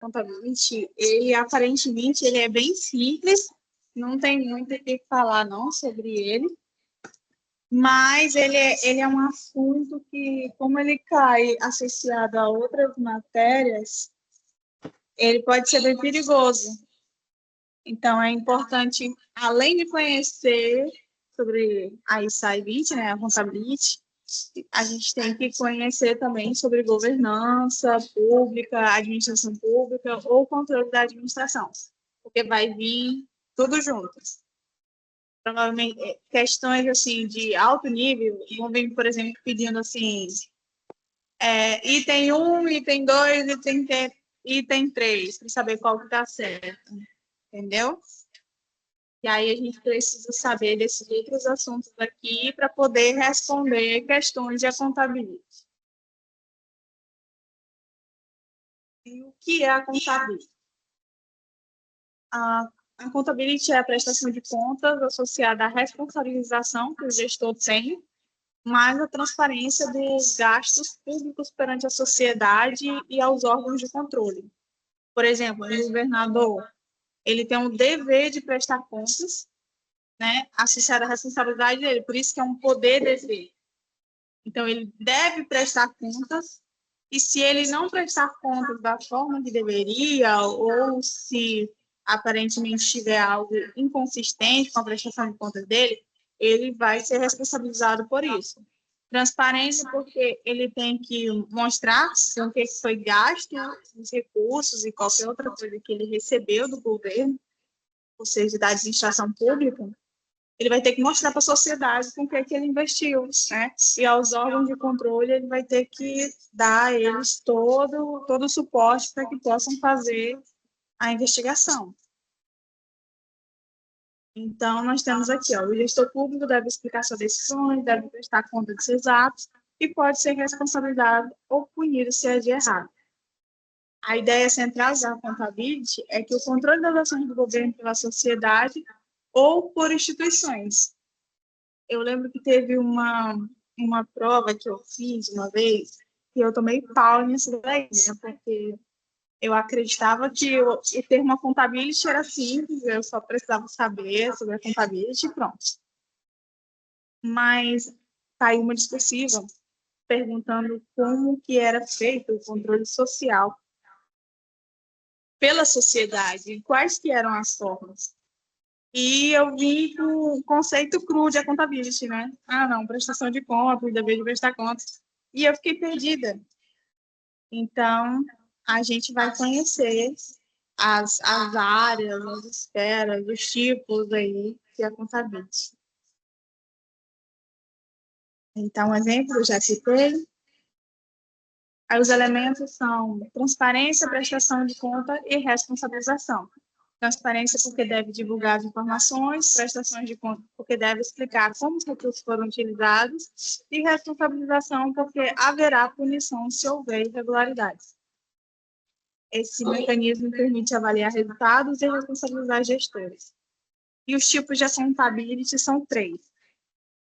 Contabilidade, ele aparentemente ele é bem simples, não tem muito o que falar não sobre ele, mas ele é um assunto que, como ele cai associado a outras matérias, ele pode ser bem perigoso. Então, é importante, além de conhecer sobre a ISAI 20, né, a contabilidade, a gente tem que conhecer também sobre governança pública, administração pública ou controle da administração, porque vai vir tudo junto. Provavelmente, questões assim de alto nível vão vir, por exemplo, pedindo assim, item 1, item 2, item 3, para saber qual que está certo, entendeu? E aí a gente precisa saber desses outros assuntos aqui para poder responder questões de contabilidade. E o que é a contabilidade? A contabilidade é a prestação de contas associada à responsabilização que o gestor tem, mais a transparência dos gastos públicos perante a sociedade e aos órgãos de controle. Por exemplo, o governador, ele tem um dever de prestar contas, né, associado à responsabilidade dele, por isso que é um poder-dever. Então, ele deve prestar contas, e se ele não prestar contas da forma que deveria, ou se aparentemente tiver algo inconsistente com a prestação de contas dele, ele vai ser responsabilizado por isso. Transparência, porque ele tem que mostrar com o que foi gasto os recursos e qualquer outra coisa que ele recebeu do governo, ou seja, da administração pública, ele vai ter que mostrar para a sociedade com o que ele investiu, né? E aos órgãos de controle, ele vai ter que dar a eles todo o suporte para que possam fazer a investigação. Então, nós temos aqui, ó, o gestor público deve explicar suas decisões, deve prestar conta de seus atos e pode ser responsabilizado ou punido se agir errado. A ideia central da contabilidade é que o controle das ações do governo pela sociedade ou por instituições. Eu lembro que teve uma prova que eu fiz uma vez, que eu tomei pau nisso daí, né? Porque eu acreditava que o termo contabilidade era simples, eu só precisava saber sobre a contabilidade e pronto. Mas saiu uma discursiva perguntando como que era feito o controle social pela sociedade, quais que eram as formas. E eu vim com o conceito cru de contabilidade, né? Ah, não, prestação de contas, dever de prestar contas. E eu fiquei perdida. Então, a gente vai conhecer as áreas, as esferas, os tipos aí que é a contabilidade. Então, exemplo, já citei. Aí os elementos são transparência, prestação de conta e responsabilização. Transparência porque deve divulgar as informações, prestações de conta porque deve explicar como os recursos foram utilizados e responsabilização porque haverá punição se houver irregularidades. Esse mecanismo permite avaliar resultados e responsabilizar gestores. E os tipos de accountability são 3,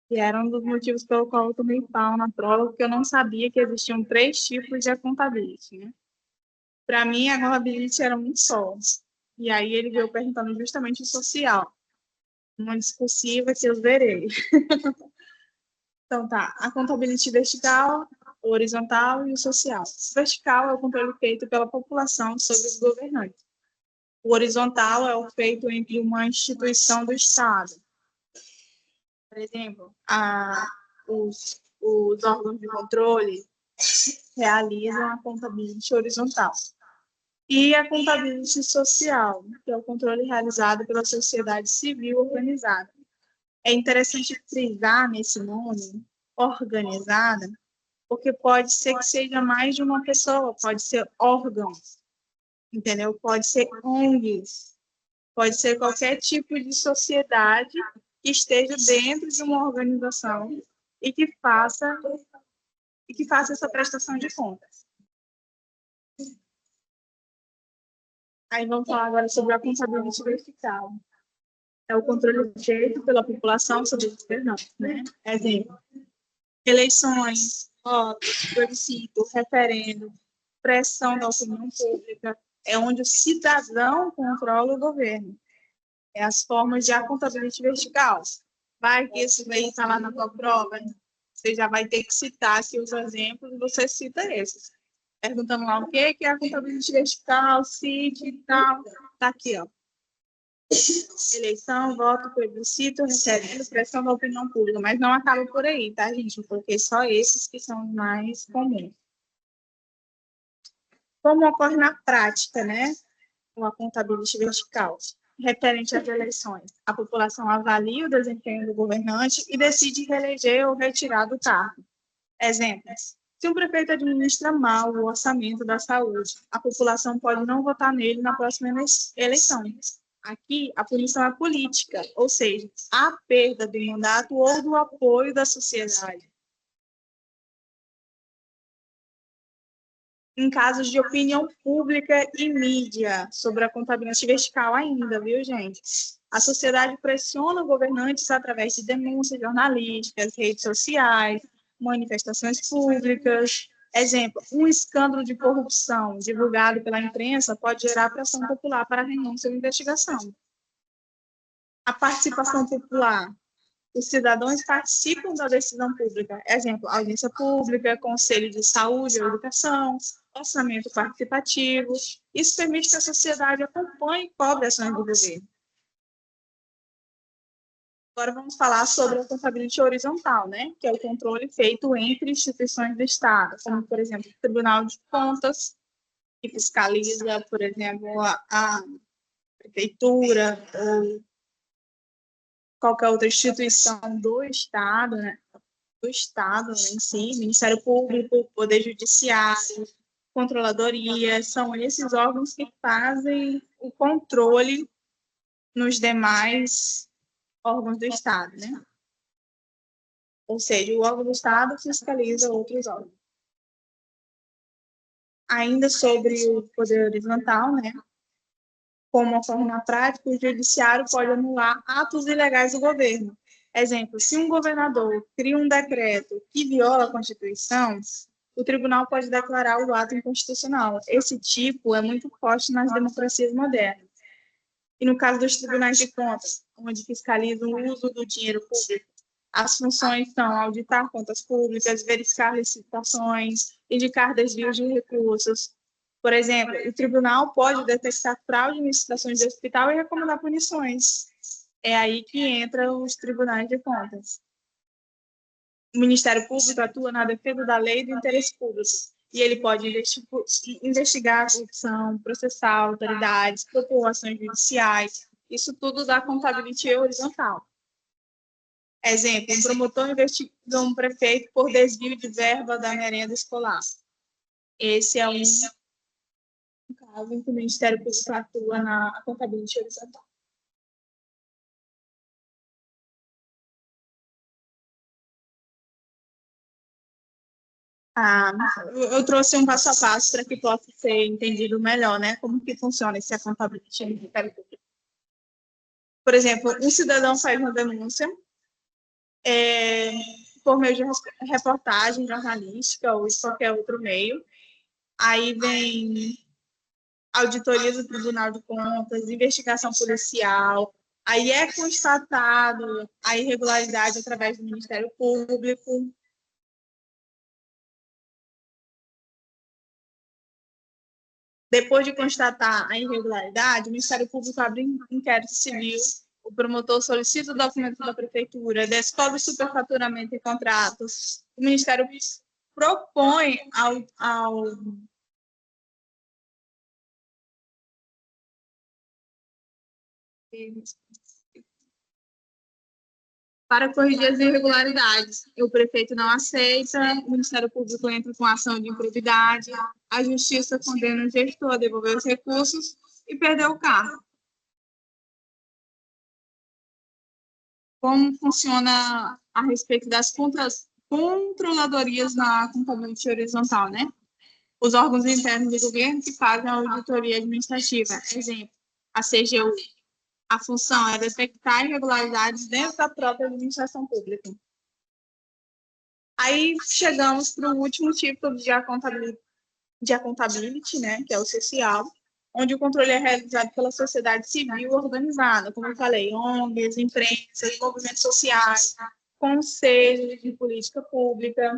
que era um dos motivos pelo qual eu tomei pau na prova, porque eu não sabia que existiam 3 tipos de accountability, né? Para mim, a accountability era um só. E aí ele veio perguntando justamente o social, uma discursiva que eu verei. Então tá, a contabilidade vertical, horizontal e o social. O vertical é o controle feito pela população sobre os governantes. O horizontal é o feito entre uma instituição do Estado. Por exemplo, os órgãos de controle realizam a contabilidade horizontal. E a contabilidade social, que é o controle realizado pela sociedade civil organizada. É interessante frisar nesse nome, organizada, porque pode ser que seja mais de uma pessoa, pode ser órgãos, entendeu? Pode ser ONGs, pode ser qualquer tipo de sociedade que esteja dentro de uma organização e que faça essa prestação de contas. Aí vamos falar agora sobre a contabilidade vertical. É o controle feito pela população sobre os governantes, né? Exemplo, eleições, votos, plebiscito, referendo, pressão da opinião pública, é onde o cidadão controla o governo. É as formas de accountability vertical. Vai que isso aí está lá na tua prova, você já vai ter que citar aqui os exemplos e você cita esses. Perguntando lá o que é a contabilidade vertical, CID e tal. Está aqui, ó. Eleição, voto, plebiscito, recebe expressão da opinião pública, mas não acaba por aí, tá, gente? Porque só esses que são os mais comuns. Como ocorre na prática, né? A contabilidade vertical, referente às eleições. A população avalia o desempenho do governante e decide reeleger ou retirar do cargo. Exemplos. Se um prefeito administra mal o orçamento da saúde, a população pode não votar nele na próxima eleição. Aqui, a punição é política, ou seja, a perda do mandato ou do apoio da sociedade. Em casos de opinião pública e mídia sobre a contabilidade vertical ainda, viu, gente? A sociedade pressiona governantes através de denúncias jornalísticas, redes sociais, manifestações públicas. Exemplo, um escândalo de corrupção divulgado pela imprensa pode gerar pressão popular para a renúncia ou investigação. A participação popular. Os cidadãos participam da decisão pública. Exemplo, audiência pública, conselho de saúde ou educação, orçamento participativo. Isso permite que a sociedade acompanhe e cobre ações do governo. Agora vamos falar sobre a contabilidade horizontal, né? Que é o controle feito entre instituições do Estado, como, por exemplo, o Tribunal de Contas, que fiscaliza, por exemplo, a prefeitura ou qualquer outra instituição do Estado, né? Do Estado em si, Ministério Público, Poder Judiciário, Controladoria, são esses órgãos que fazem o controle nos demais órgãos do Estado, né? Ou seja, o órgão do Estado fiscaliza outros órgãos. Ainda sobre o poder horizontal, né? Como ocorre na prática, o judiciário pode anular atos ilegais do governo. Exemplo, se um governador cria um decreto que viola a Constituição, o tribunal pode declarar o ato inconstitucional. Esse tipo é muito forte nas democracias modernas. E no caso dos tribunais de contas, onde fiscalizam o uso do dinheiro público, as funções são auditar contas públicas, verificar licitações, indicar desvios de recursos. Por exemplo, o tribunal pode detectar fraude em licitações de hospital e recomendar punições. É aí que entram os tribunais de contas. O Ministério Público atua na defesa da lei e do interesse público, e ele pode investigar a corrupção, processar autoridades, propor ações judiciais, isso tudo dá contabilidade horizontal. Exemplo, um promotor investiga um prefeito por desvio de verba da merenda escolar. Esse é um caso em que o Ministério Público atua na contabilidade horizontal. Eu trouxe um passo a passo para que possa ser entendido melhor, né? Como que funciona esse contabilidade no Ministério Público. Por exemplo, um cidadão faz uma denúncia por meio de reportagem jornalística ou de qualquer outro meio. Aí vem auditoria do Tribunal de Contas, investigação policial. Aí é constatado a irregularidade através do Ministério Público. Depois de constatar a irregularidade, o Ministério Público abre inquérito civil, o promotor solicita o documento da prefeitura, descobre superfaturamento em contratos, o Ministério propõe ao para corrigir as irregularidades. O prefeito não aceita, o Ministério Público entra com ação de improbidade, a Justiça condena o gestor a devolver os recursos e perder o cargo. Como funciona a respeito das controladorias na contabilidade horizontal, né? Os órgãos internos do governo que fazem a auditoria administrativa. Exemplo, a CGU. A função é detectar irregularidades dentro da própria administração pública. Aí chegamos para o último tipo de accountability, né, que é o social. onde o controle é realizado pela sociedade civil organizada, como eu falei, ONGs, empresas, movimentos sociais, conselhos de política pública.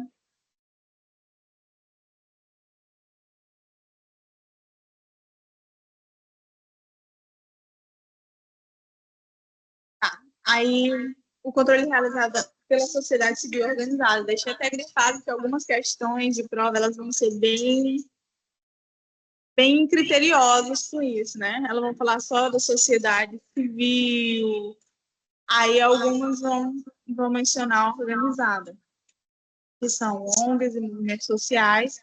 Tá. Aí, o controle é realizado pela sociedade civil organizada. Deixei até grifado que algumas questões de prova elas vão ser bem criteriosos com isso, né? Elas vão falar só da sociedade civil, aí algumas vão mencionar a organizada, que são ONGs e movimentos sociais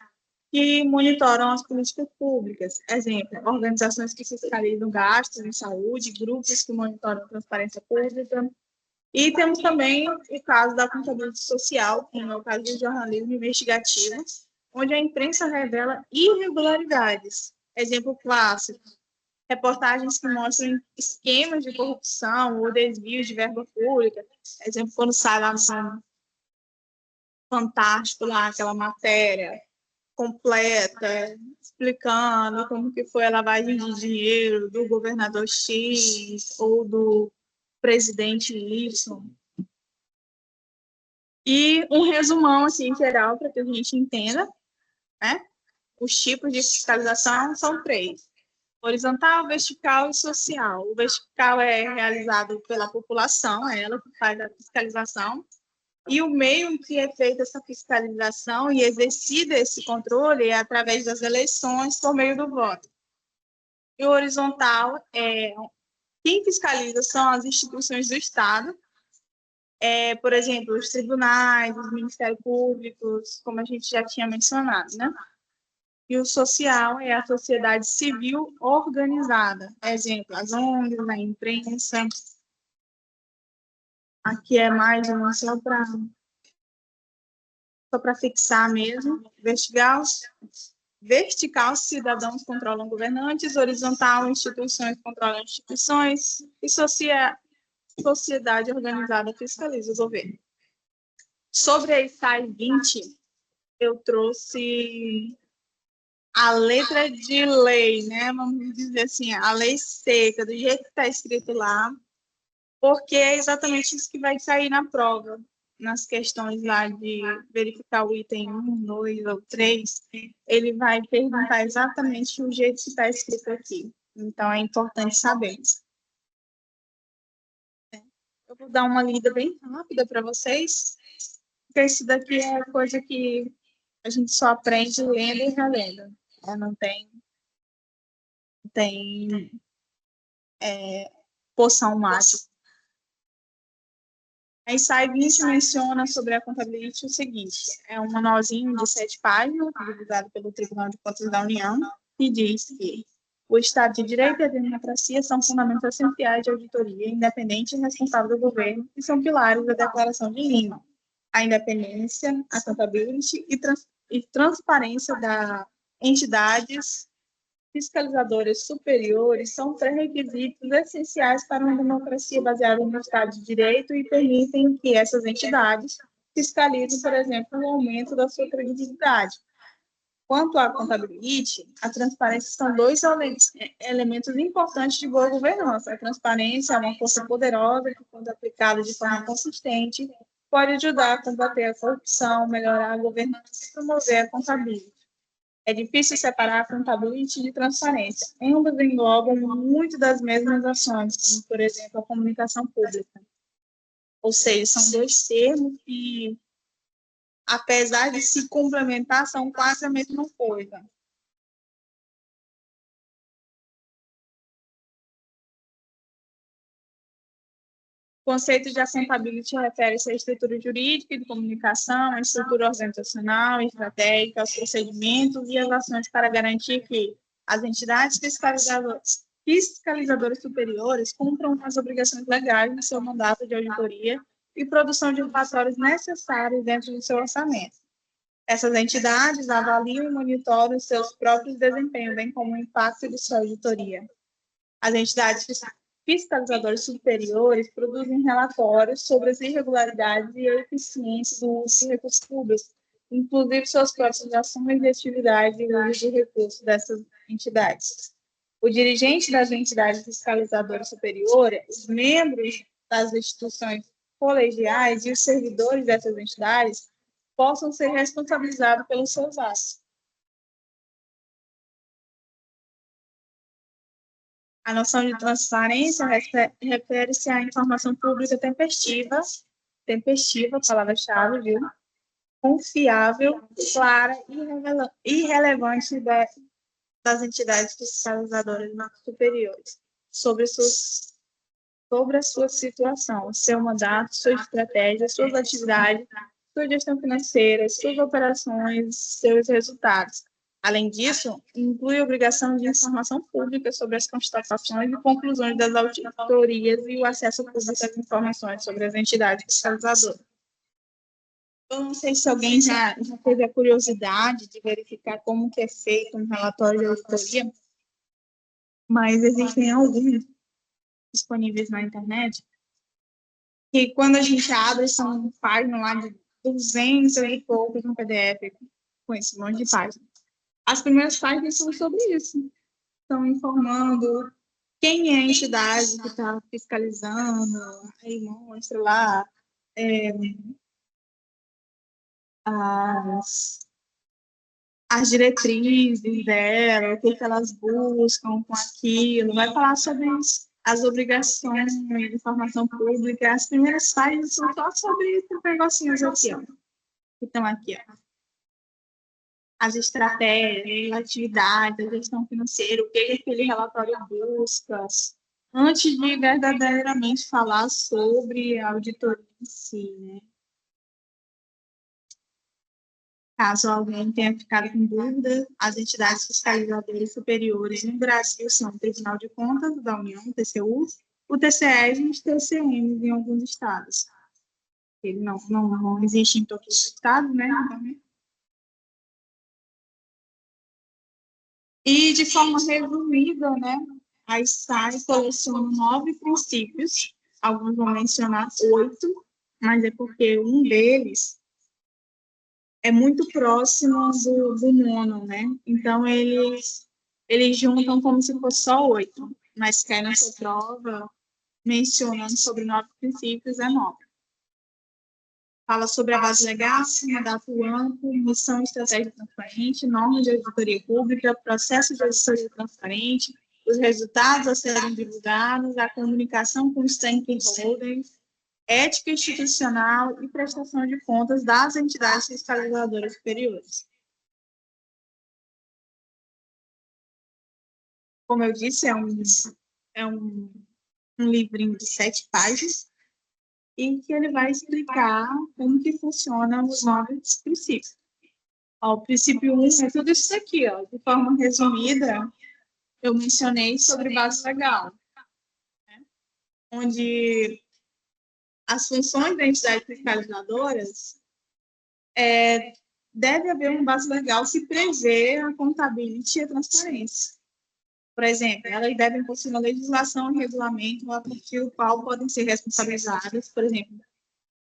que monitoram as políticas públicas. Exemplo, organizações que fiscalizam gastos em saúde, grupos que monitoram a transparência pública. E temos também o caso da contabilidade social, que é o caso do jornalismo investigativo, onde a imprensa revela irregularidades. Exemplo clássico, reportagens que mostram esquemas de corrupção ou desvios de verba pública. Exemplo, quando sai lá no Fantástico, lá, aquela matéria completa, explicando como que foi a lavagem de dinheiro do governador X ou do presidente Y. E um resumão, assim, em geral, para que a gente entenda, né? Os tipos de fiscalização são 3. Horizontal, vertical e social. O vertical é realizado pela população, é ela que faz a fiscalização. E o meio em que é feita essa fiscalização e exercido esse controle é através das eleições por meio do voto. E o horizontal quem fiscaliza são as instituições do Estado, por exemplo, os tribunais, os ministérios públicos, como a gente já tinha mencionado, né? E o social é a sociedade civil organizada. Exemplo, as ONGs, a imprensa. Aqui é mais uma só para fixar mesmo. Vertical, cidadãos controlam governantes. Horizontal, instituições controlam instituições. E sociedade organizada fiscaliza o governo. Sobre a SAI 20, eu trouxe a letra de lei, né? Vamos dizer assim, a lei seca, do jeito que está escrito lá, porque é exatamente isso que vai cair na prova, nas questões lá de verificar o item 1, 2 ou 3, ele vai perguntar exatamente o jeito que está escrito aqui. Então, é importante saber. Eu vou dar uma lida bem rápida para vocês, porque isso daqui é coisa que a gente só aprende lendo e relendo. Não tem poção mágica. A SAI 20 menciona sobre a contabilidade o seguinte: é um manualzinho de 7 páginas, divulgado pelo Tribunal de Contas da União, que diz que o Estado de Direito e a democracia são fundamentos essenciais de auditoria independente e responsável do governo e são pilares da Declaração de Lima. A independência, a contabilidade e transparência das entidades fiscalizadoras superiores são pré-requisitos essenciais para uma democracia baseada no Estado de Direito e permitem que essas entidades fiscalizem, por exemplo, o aumento da sua credibilidade. Quanto à contabilidade, a transparência são 2 elementos importantes de boa governança. A transparência é uma força poderosa que, quando aplicada de forma consistente, pode ajudar a combater a corrupção, melhorar a governança e promover a contabilidade. É difícil separar a contabilidade de transparência. Ambas englobam muito das mesmas ações, como, por exemplo, a comunicação pública. Ou seja, são 2 termos que, apesar de se complementar, são quase a mesma coisa. O conceito de accountability refere-se à estrutura jurídica e de comunicação, à estrutura organizacional e estratégica, aos procedimentos e às ações para garantir que as entidades fiscalizadoras superiores cumpram as obrigações legais do seu mandato de auditoria e produção de relatórios necessários dentro do seu orçamento. Essas entidades avaliam e monitoram os seus próprios desempenhos, bem como o impacto de sua auditoria. As entidades fiscalizadoras superiores produzem relatórios sobre as irregularidades e a eficiência do uso de recursos públicos, inclusive suas próprias ações e atividades e uso de recursos dessas entidades. O dirigente das entidades fiscalizadoras superiores, os membros das instituições colegiais e os servidores dessas entidades possam ser responsabilizados pelos seus atos. A noção de transparência refere-se à informação pública tempestiva, palavra-chave, viu? Confiável, clara e relevante das entidades fiscalizadoras superiores sobre a sua situação, seu mandato, sua estratégia, suas atividades, sua gestão financeira, suas operações, seus resultados. Além disso, inclui a obrigação de informação pública sobre as constatações e conclusões das auditorias e o acesso público às informações sobre as entidades fiscalizadoras. Eu não sei se alguém já teve a curiosidade de verificar como que é feito um relatório de auditoria, mas existem alguns disponíveis na internet, que quando a gente abre, são páginas lá de 200 e poucos no PDF, com esse monte de páginas. As primeiras páginas são sobre isso. Estão informando quem é a entidade que está fiscalizando, aí mostra lá as diretrizes dela, o que elas buscam com aquilo, vai falar sobre as obrigações de informação pública. As primeiras páginas são só sobre esses negocinhos aqui, ó, que estão aqui, ó. As estratégias, a atividade, a gestão financeira, o que aquele relatório busca, antes de verdadeiramente falar sobre a auditoria em si, né? Caso alguém tenha ficado com dúvida, as entidades fiscalizadoras superiores no Brasil são o Tribunal de Contas da União, o TCU, o TCE e os TCMs em alguns estados. Ele não existe em todos os estados, né? E, de forma resumida, né, a SAI coleciona 9 princípios, alguns vão mencionar 8, mas é porque um deles é muito próximo do nono, né? Então, eles juntam como se fosse só 8, mas cai na sua prova mencionando sobre 9 princípios, é 9. Fala sobre a base legal, mandato amplo, missão e estratégia transparente, normas de auditoria pública, processo de auditoria transparente, os resultados a serem divulgados, a comunicação com os stakeholders, ética institucional e prestação de contas das entidades fiscalizadoras superiores. Como eu disse, é um livrinho de 7 páginas, em que ele vai explicar como que funcionam os 9 princípios. Ó, o princípio 1 é tudo isso aqui, ó. De forma resumida, eu mencionei sobre base legal, né? Onde as funções da entidade fiscalizadoras deve haver uma base legal que prevê a contabilidade e a transparência. Por exemplo, elas devem possuir uma legislação e regulamento a partir do qual podem ser responsabilizadas, por exemplo,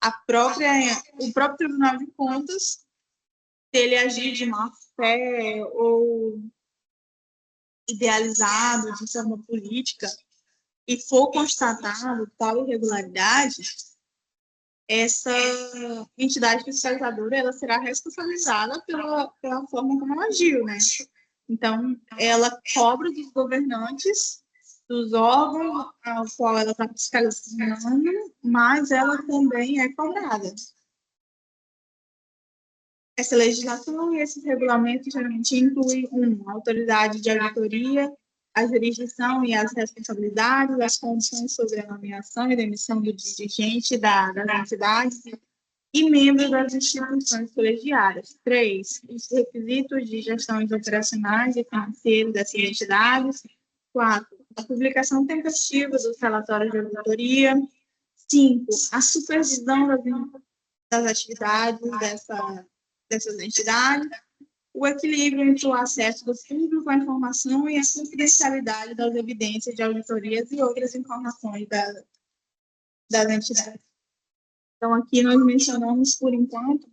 o próprio Tribunal de Contas, se ele agir de má fé ou idealizado de forma política e for constatado tal irregularidade, essa entidade fiscalizadora ela será responsabilizada pela forma como ela agiu, né? Então, ela cobra dos governantes, dos órgãos ao qual ela está fiscalizando, mas ela também é cobrada. Essa legislação e esses regulamentos geralmente incluem a autoridade de auditoria, a jurisdição e as responsabilidades, as condições sobre a nomeação e demissão do dirigente das entidades e membros das instituições colegiadas. 3. Os requisitos de gestão operacionais e financeiros dessas entidades. 4. A publicação tempestiva dos relatórios de auditoria. 5. A supervisão das atividades dessas entidades. O equilíbrio entre o acesso do público à informação e a confidencialidade das evidências de auditorias e outras informações das entidades. Então, aqui nós mencionamos, por enquanto,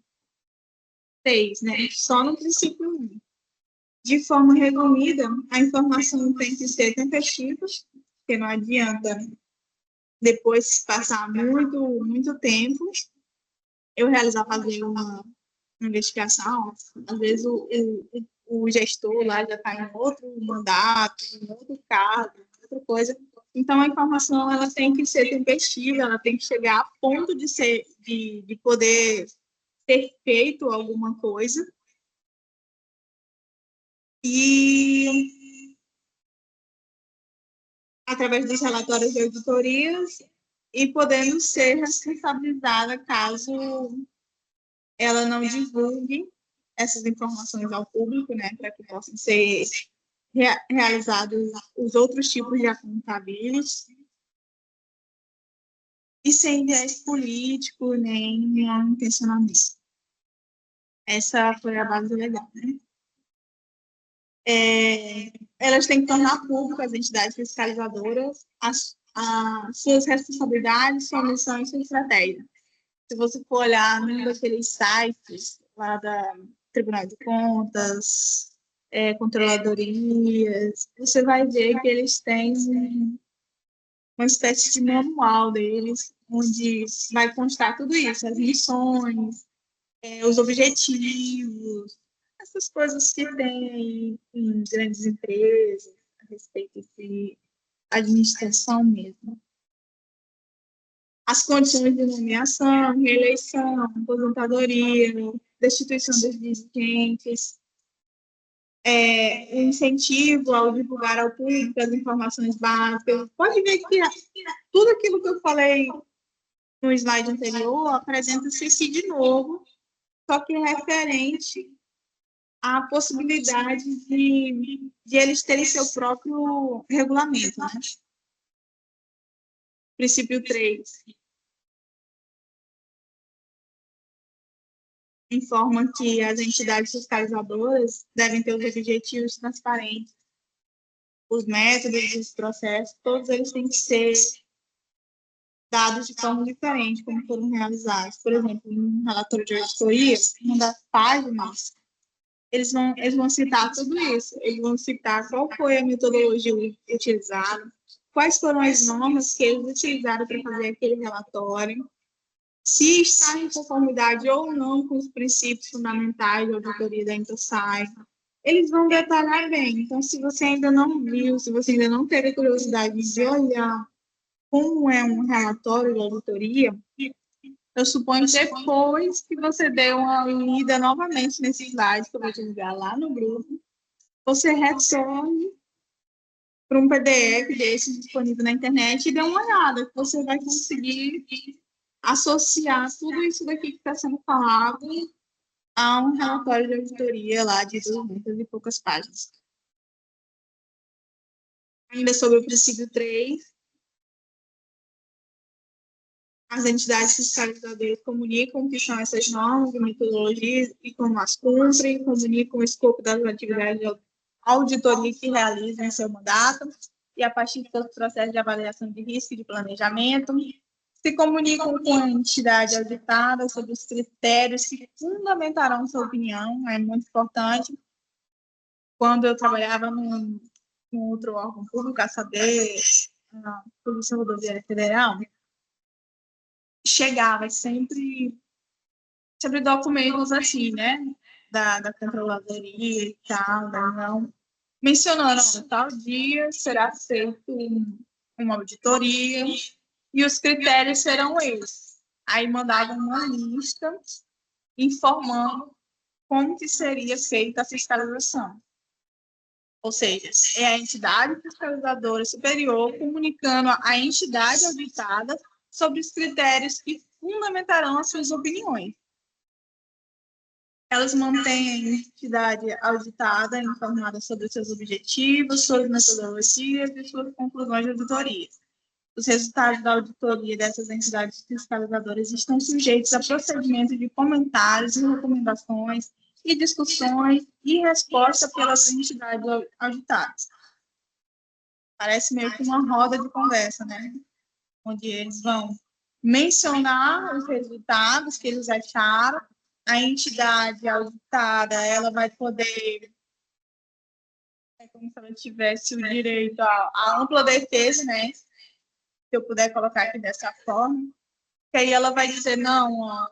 6, né? Só no princípio 1. De forma resumida, a informação tem que ser tempestiva, porque não adianta depois passar muito tempo eu realizar fazer uma investigação, às vezes o gestor lá já está em outro mandato, em outro cargo, outra coisa. Então, a informação ela tem que ser tempestiva, ela tem que chegar a ponto de poder ter feito alguma coisa. E através dos relatórios de auditorias e podendo ser responsabilizada caso ela não divulgue essas informações ao público, né, para que possam ser realizados os outros tipos de accountability e sem viés político nem intencionamento. Essa foi a base legal, né? Elas têm que tornar público as entidades fiscalizadoras as suas responsabilidades, sua missão e sua estratégia. Se você for olhar num daqueles sites lá da Tribunal de Contas, controladorias, você vai ver que eles têm uma espécie de manual deles, onde vai constar tudo isso, as missões, os objetivos, essas coisas que tem aí em grandes empresas, a respeito de administração mesmo. As condições de nomeação, reeleição, aposentadoria, destituição dos dirigentes, o incentivo ao divulgar ao público as informações básicas. Pode ver que tudo aquilo que eu falei no slide anterior apresenta-se aqui de novo, só que é referente à possibilidade de eles terem seu próprio regulamento, né? Princípio 3 informa que as entidades fiscalizadoras devem ter os objetivos transparentes, os métodos, os processos, todos eles têm que ser dados de forma diferente, como foram realizados. Por exemplo, um relatório de auditoria, uma das páginas, eles vão citar tudo isso. Eles vão citar qual foi a metodologia utilizada, quais foram as normas que eles utilizaram para fazer aquele relatório, se está em conformidade ou não com os princípios fundamentais da auditoria da Intosai. Eles vão detalhar bem. Então, se você ainda não viu, se você ainda não teve curiosidade de olhar como é um relatório de auditoria, eu suponho que depois que você dê uma lida novamente nesse slide, que eu vou divulgar lá no grupo, você retorne para um PDF desse disponível na internet e dê uma olhada, que você vai conseguir associar tudo isso daqui que está sendo falado a um relatório de auditoria lá de 200 e poucas páginas. Ainda sobre o princípio 3, as entidades fiscalizadoras comunicam o que são essas normas, metodologias e como as cumprem, comunicam o escopo das atividades de auditoria que realizam em seu mandato e a partir do processo de avaliação de risco e de planejamento, se comunicam com a entidade auditada sobre os critérios que fundamentarão sua opinião, é muito importante. Quando eu trabalhava num outro órgão público, a saber, na Polícia Rodoviária Federal, chegava sempre documentos assim, né, da controladoria e tal, não, mencionando, tal dia será feito uma auditoria e os critérios serão esses. Aí mandavam uma lista informando como que seria feita a fiscalização. Ou seja, é a entidade fiscalizadora superior comunicando à entidade auditada sobre os critérios que fundamentarão as suas opiniões. Elas mantêm a entidade auditada informada sobre os seus objetivos, suas metodologias e suas conclusões de auditoria. Os resultados da auditoria dessas entidades fiscalizadoras estão sujeitos a procedimentos de comentários e recomendações e discussões e resposta pelas entidades auditadas. Parece meio que uma roda de conversa, né? Onde eles vão mencionar os resultados que eles acharam, a entidade auditada ela vai poder como se ela tivesse o direito à ampla defesa, né? Se eu puder colocar aqui dessa forma, que aí ela vai dizer, não, ó,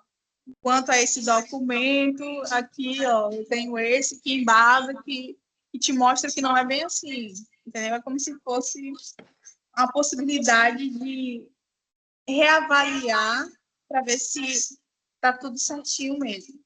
quanto a esse documento, aqui, ó, eu tenho esse que embasa, que te mostra que não é bem assim, entendeu? É como se fosse a possibilidade de reavaliar para ver se está tudo certinho mesmo.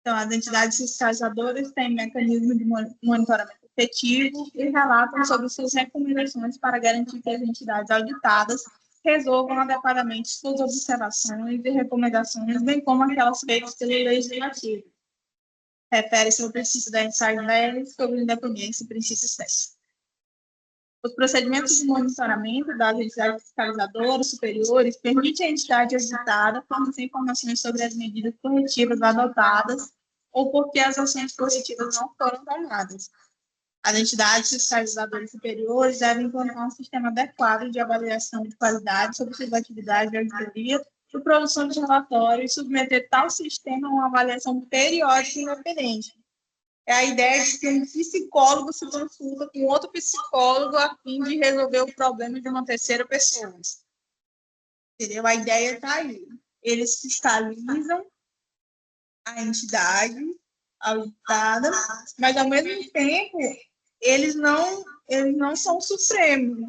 Então, as entidades fiscalizadoras têm mecanismo de monitoramento efetivo e relatam sobre suas recomendações para garantir que as entidades auditadas resolvam adequadamente suas observações e recomendações, bem como aquelas feitas pelo legislativo. Refere-se ao princípio da insight sobre independência e princípio 7. Os procedimentos de monitoramento das entidades fiscalizadoras superiores permitem à entidade auditada fornecer informações sobre as medidas corretivas adotadas ou porque as ações corretivas não foram tomadas. As entidades fiscalizadoras superiores devem implantar um sistema adequado de avaliação de qualidade sobre suas atividades de auditoria e produção de relatórios e submeter tal sistema a uma avaliação periódica e independente. É a ideia de que um psicólogo se consulta com outro psicólogo a fim de resolver o problema de uma terceira pessoa. Entendeu? A ideia está aí. Eles fiscalizam a entidade auditada, mas, ao mesmo tempo, eles não são supremos.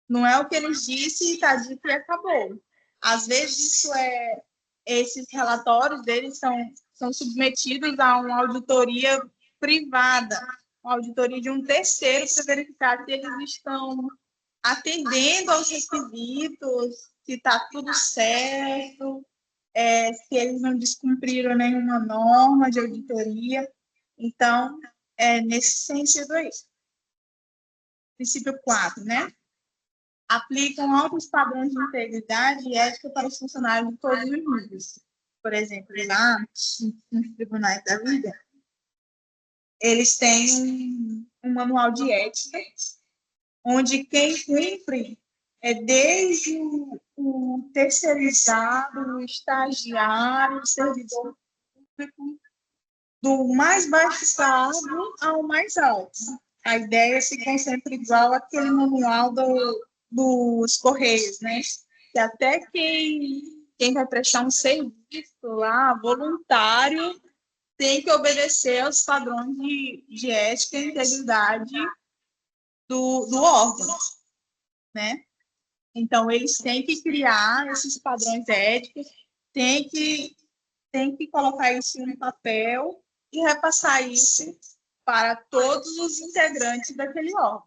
Não é o que eles disseram e está dito e acabou. Às vezes, esses relatórios deles são submetidos a uma auditoria privada, uma auditoria de um terceiro para verificar se eles estão atendendo aos requisitos, se está tudo certo, se eles não descumpriram nenhuma norma de auditoria. Então, nesse sentido aí. Princípio 4, né? Aplicam altos padrões de integridade e ética para os funcionários de todos os níveis. Por exemplo, lá nos tribunais da vida, eles têm um manual de ética, onde quem cumpre desde o terceirizado, o estagiário, o servidor público, do mais baixo escalão ao mais alto. A ideia é se concentra igual aquele manual dos Correios, né? Que até quem vai prestar um serviço lá, voluntário, tem que obedecer aos padrões de ética e integridade do órgão, né? Então, eles têm que criar esses padrões éticos, têm que colocar isso no papel e repassar isso para todos os integrantes daquele órgão.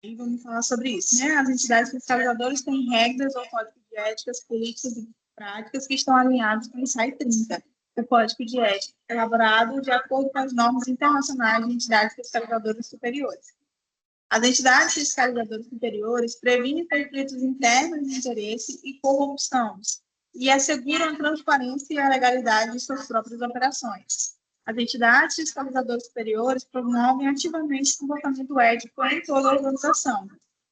E vamos falar sobre isso, né? As entidades fiscalizadoras têm regras ou código de éticas, políticas e práticas que estão alinhados com o INSAI 30, o Código de Ética, elaborado de acordo com as normas internacionais de entidades fiscalizadoras superiores. As entidades fiscalizadoras superiores previnem conflitos internos de interesse e corrupção e asseguram a transparência e a legalidade de suas próprias operações. As entidades fiscalizadoras superiores promovem ativamente o comportamento ético em toda a organização.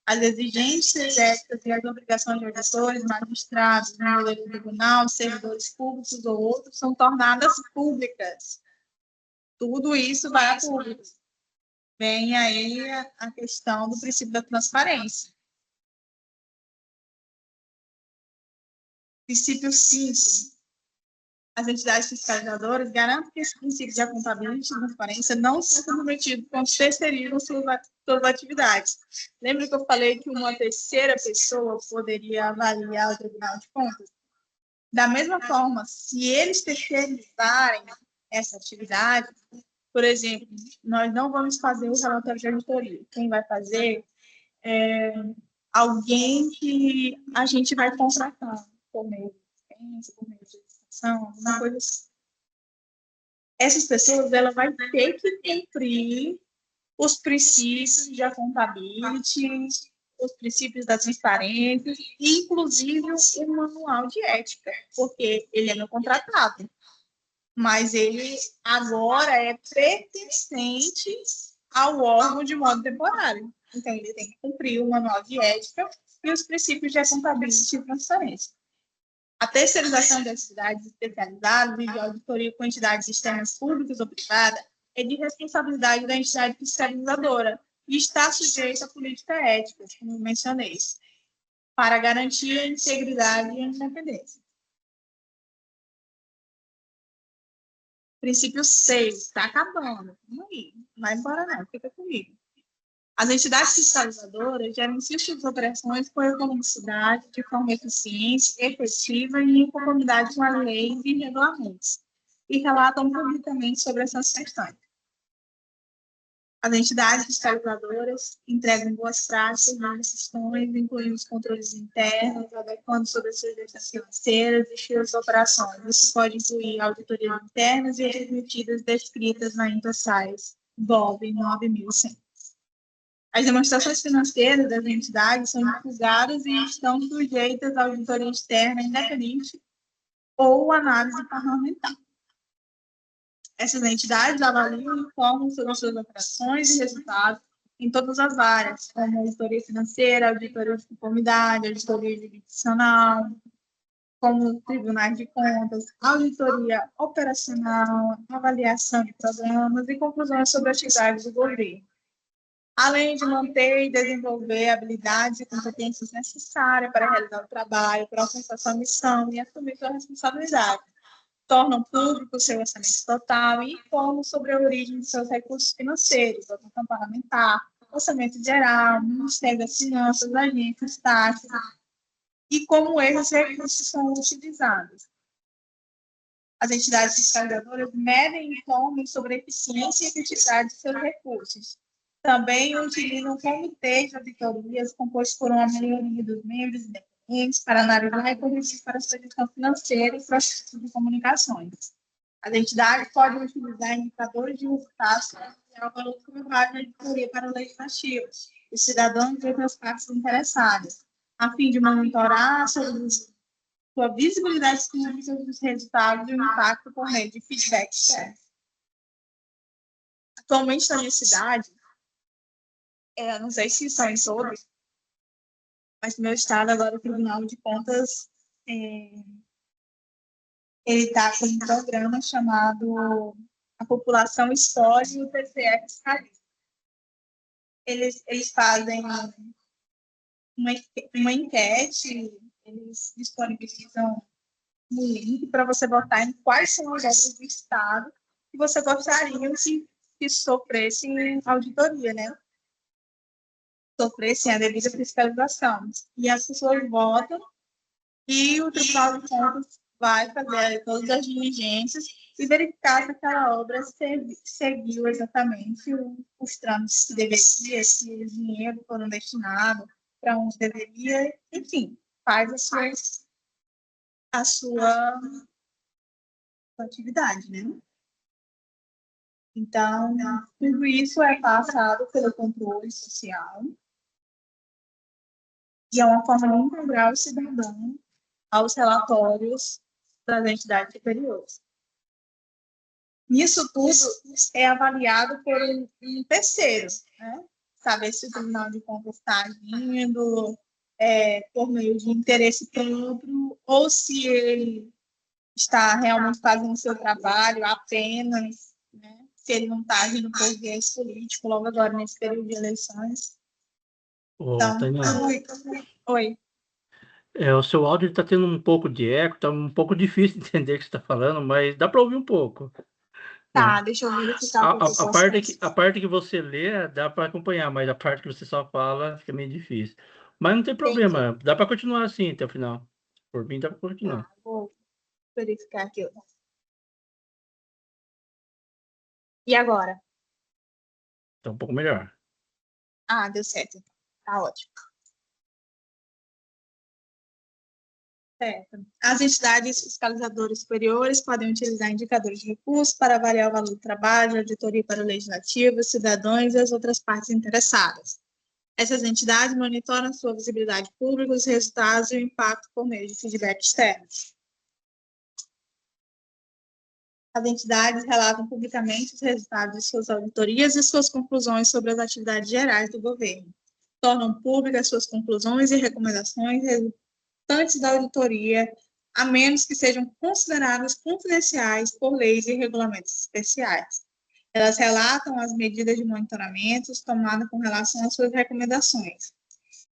As exigências éticas e as obrigações de auditores, magistrados, membros do tribunal, servidores públicos ou outros são tornadas públicas. Tudo isso vai a público. Vem aí a questão do princípio da transparência. Princípio 5. As entidades fiscalizadoras garantem que esse princípio de accountability e transparência não são comprometidos quando terceirizam suas atividades. Lembra que eu falei que uma terceira pessoa poderia avaliar o Tribunal de Contas? Da mesma forma, se eles terceirizarem essa atividade, por exemplo, nós não vamos fazer o relatório de auditoria. Quem vai fazer é alguém que a gente vai contratar por meio de por meio de licitação, alguma coisa assim. Essas pessoas, ela vai ter que cumprir os princípios de accountability, os princípios da transparência, inclusive o manual de ética, porque ele é meu contratado. Mas ele agora é pertencente ao órgão de modo temporário. Então, ele tem que cumprir o manual de ética e os princípios de accountability e transparência. A terceirização de atividades especializadas e de auditoria com entidades externas públicas ou privadas é de responsabilidade da entidade fiscalizadora e está sujeita a política ética, como mencionei, para garantir a integridade e a independência. Princípio 6, está acabando. Não vai embora não, fica comigo. As entidades fiscalizadoras gerenciam suas operações com economicidade, de forma eficiente, efetiva e em conformidade com as leis e regulamentos, e relatam publicamente sobre essas questões. As entidades fiscalizadoras entregam boas práticas nas questões, incluindo os controles internos, adequando sobre as suas financeiras e suas operações. Isso pode incluir auditorias internas e as medidas descritas na INTA-SAIS, GOV 9100. As demonstrações financeiras das entidades são divulgadas e estão sujeitas à auditoria externa independente ou análise parlamentar. Essas entidades avaliam e informam sobre as suas operações e resultados em todas as áreas, como auditoria financeira, auditoria de conformidade, auditoria jurisdicional, como tribunais de contas, auditoria operacional, avaliação de programas e conclusões sobre atividades do governo, além de manter e desenvolver habilidades e competências necessárias para realizar o trabalho, para alcançar sua missão e assumir sua responsabilidade. Tornam público o seu orçamento total e informam sobre a origem de seus recursos financeiros, votação parlamentar, orçamento geral, Ministério das Finanças, agências, taxas, e como esses recursos são utilizados. As entidades fiscalizadoras medem e informam sobre a eficiência e efetividade de seus recursos. Também utilizam comitês de auditorias compostos por uma maioria dos membros independentes para analisar e corrigir para a sua gestão financeira e processos de comunicações. As entidades podem utilizar indicadores de resultados para avaliar o valor do trabalho de auditoria para o legislativo, os cidadãos e outras partes interessadas, a fim de monitorar sua visibilidade pública dos resultados e o impacto por meio de feedback externo. Atualmente, na minha cidade, não sei se são em todos, mas no meu estado, agora, o Tribunal de Contas, ele está com um programa chamado A População Escolhe e o TCE Fiscaliza. Eles fazem uma enquete, eles disponibilizam um link para você botar em quais são as obras do Estado que você gostaria que sofressem auditoria, né? Sofressem a devida fiscalização. E as pessoas votam e o Tribunal de Contas vai fazer todas as diligências e verificar se aquela obra seguiu exatamente os trâmites que deveria, se o dinheiro foram destinados para onde deveria, enfim, faz a sua atividade, né? Então, tudo isso é passado pelo controle social e é uma forma de integrar o cidadão aos relatórios das entidades superiores. Isso tudo é avaliado por um terceiro, né? Saber se o Tribunal de Contas está agindo por meio de interesse próprio ou se ele está realmente fazendo o seu trabalho apenas, né? Se ele não está agindo por viés político, logo agora, nesse período de eleições. Então, Tânia, oi. O seu áudio está tendo um pouco de eco, está um pouco difícil de entender o que você está falando, mas dá para ouvir um pouco. Tá, deixa eu verificar a parte que você lê dá para acompanhar, mas a parte que você só fala fica meio difícil. Mas não tem problema, dá para continuar assim até o final. Por mim, dá para continuar. Vou verificar aqui. E agora? Está um pouco melhor. Deu certo. Tá ótimo. Certo. As entidades fiscalizadoras superiores podem utilizar indicadores de recursos para avaliar o valor do trabalho, auditoria para o legislativo, cidadãos e as outras partes interessadas. Essas entidades monitoram sua visibilidade pública, os resultados e o impacto por meio de feedback externo. As entidades relatam publicamente os resultados de suas auditorias e suas conclusões sobre as atividades gerais do governo. Tornam públicas suas conclusões e recomendações resultantes da auditoria a menos que sejam consideradas confidenciais por leis e regulamentos especiais. Elas relatam as medidas de monitoramento tomadas com relação às suas recomendações.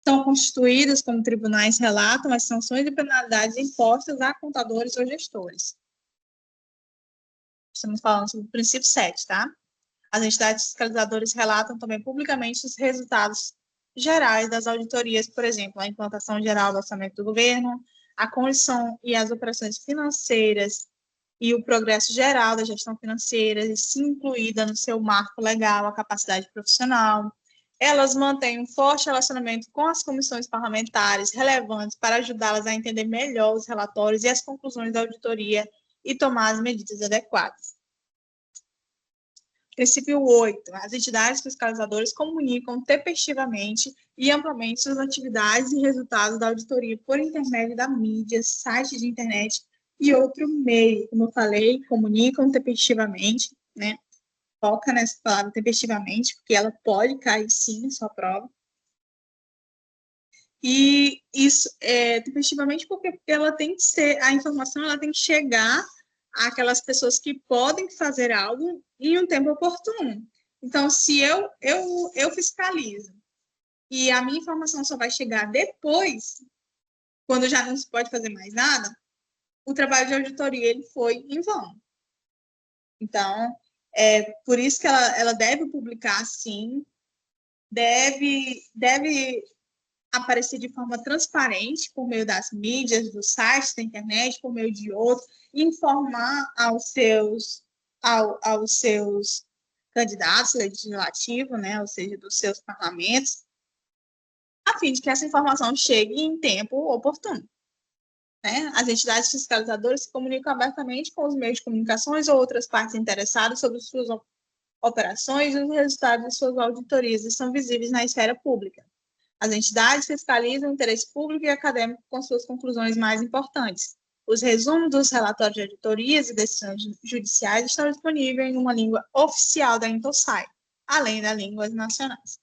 São constituídas como tribunais relatam as sanções e penalidades impostas a contadores ou gestores. Estamos falando sobre o princípio 7, tá? As entidades fiscalizadoras relatam também publicamente os resultados gerais das auditorias, por exemplo, a implantação geral do orçamento do governo, a condição e as operações financeiras e o progresso geral da gestão financeira, se incluída no seu marco legal a capacidade profissional. Elas mantêm um forte relacionamento com as comissões parlamentares relevantes para ajudá-las a entender melhor os relatórios e as conclusões da auditoria e tomar as medidas adequadas. Princípio 8. As entidades fiscalizadoras comunicam tempestivamente e amplamente suas atividades e resultados da auditoria por intermédio da mídia, sites de internet e outro meio. Como eu falei, comunicam tempestivamente, né? Foca nessa palavra tempestivamente, porque ela pode cair sim na sua prova. E isso é tempestivamente porque ela tem que ser, a informação ela tem que chegar àquelas pessoas que podem fazer algo em um tempo oportuno. Então, se eu fiscalizo e a minha informação só vai chegar depois, quando já não se pode fazer mais nada, o trabalho de auditoria ele foi em vão. Então, por isso que ela deve publicar, sim, deve aparecer de forma transparente por meio das mídias, dos sites, da internet, por meio de outros, informar aos seus candidatos legislativos, né, ou seja, dos seus parlamentos, a fim de que essa informação chegue em tempo oportuno. Né? As entidades fiscalizadoras se comunicam abertamente com os meios de comunicações ou outras partes interessadas sobre suas operações e os resultados de suas auditorias e são visíveis na esfera pública. As entidades fiscalizam o interesse público e acadêmico com suas conclusões mais importantes. Os resumos dos relatórios de auditorias e decisões judiciais estão disponíveis em uma língua oficial da Intosai, além das línguas nacionais.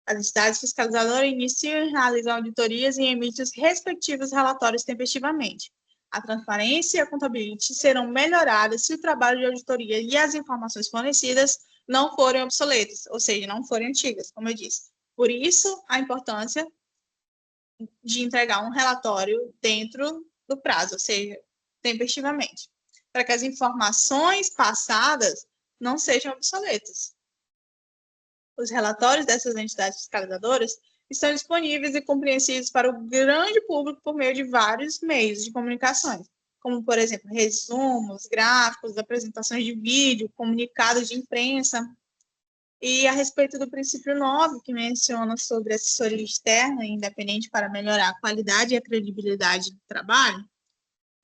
As entidades fiscalizadoras iniciam e realizam auditorias e emitem os respectivos relatórios tempestivamente. A transparência e a contabilidade serão melhoradas se o trabalho de auditoria e as informações fornecidas não forem obsoletas, ou seja, não forem antigas, como eu disse. Por isso, a importância de entregar um relatório dentro do prazo, ou seja, tempestivamente, para que as informações passadas não sejam obsoletas. Os relatórios dessas entidades fiscalizadoras estão disponíveis e compreensíveis para o grande público por meio de vários meios de comunicação, como, por exemplo, resumos, gráficos, apresentações de vídeo, comunicados de imprensa. E a respeito do princípio 9, que menciona sobre assessoria externa e independente para melhorar a qualidade e a credibilidade do trabalho,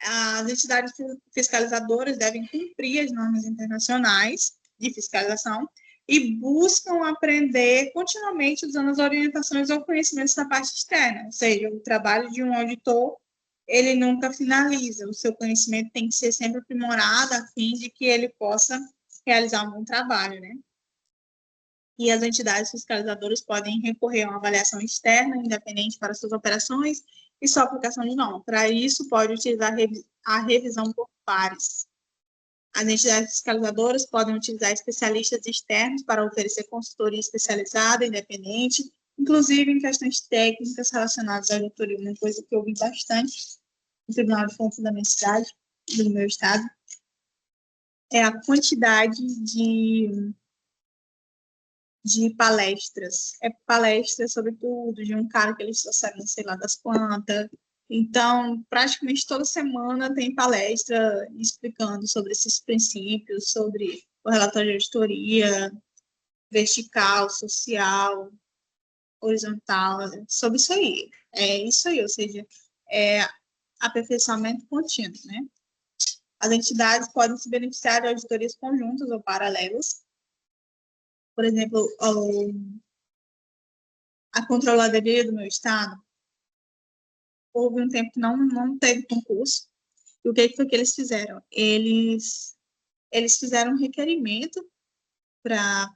as entidades fiscalizadoras devem cumprir as normas internacionais de fiscalização e buscam aprender continuamente usando as orientações ou conhecimentos da parte externa, ou seja, o trabalho de um auditor, ele nunca finaliza, o seu conhecimento tem que ser sempre aprimorado a fim de que ele possa realizar um bom trabalho, né? E as entidades fiscalizadoras podem recorrer a uma avaliação externa, independente para suas operações e sua aplicação de norma. Para isso, pode utilizar a revisão por pares. As entidades fiscalizadoras podem utilizar especialistas externos para oferecer consultoria especializada, independente, inclusive em questões técnicas relacionadas à auditoria. Uma coisa que eu vi bastante no Tribunal de Contas da minha cidade, do meu estado, é a quantidade de palestras. É palestra sobre tudo, de um cara que eles trouxeram, sei lá, das quantas. Então, praticamente toda semana tem palestra explicando sobre esses princípios, sobre o relatório de auditoria, vertical, social, horizontal, sobre isso aí. É isso aí, ou seja, é aperfeiçoamento contínuo, né? As entidades podem se beneficiar de auditorias conjuntas ou paralelas. Por exemplo, a controladoria do meu estado, houve um tempo que não teve concurso. E o que foi que eles fizeram? Eles fizeram um requerimento para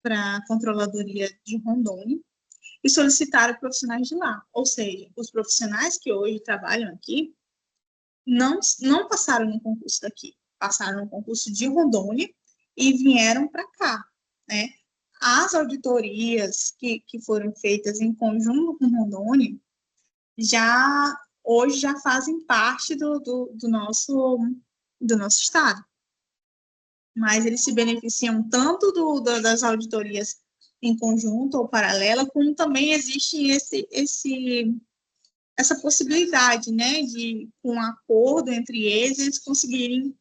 a controladoria de Rondônia e solicitaram profissionais de lá. Ou seja, os profissionais que hoje trabalham aqui, não passaram no concurso daqui, passaram no concurso de Rondônia e vieram para cá, né? As auditorias que foram feitas em conjunto com Rondônia hoje já fazem parte do nosso estado. Mas eles se beneficiam tanto das auditorias em conjunto ou paralela, como também existe essa possibilidade, né, de, com um acordo entre eles conseguirem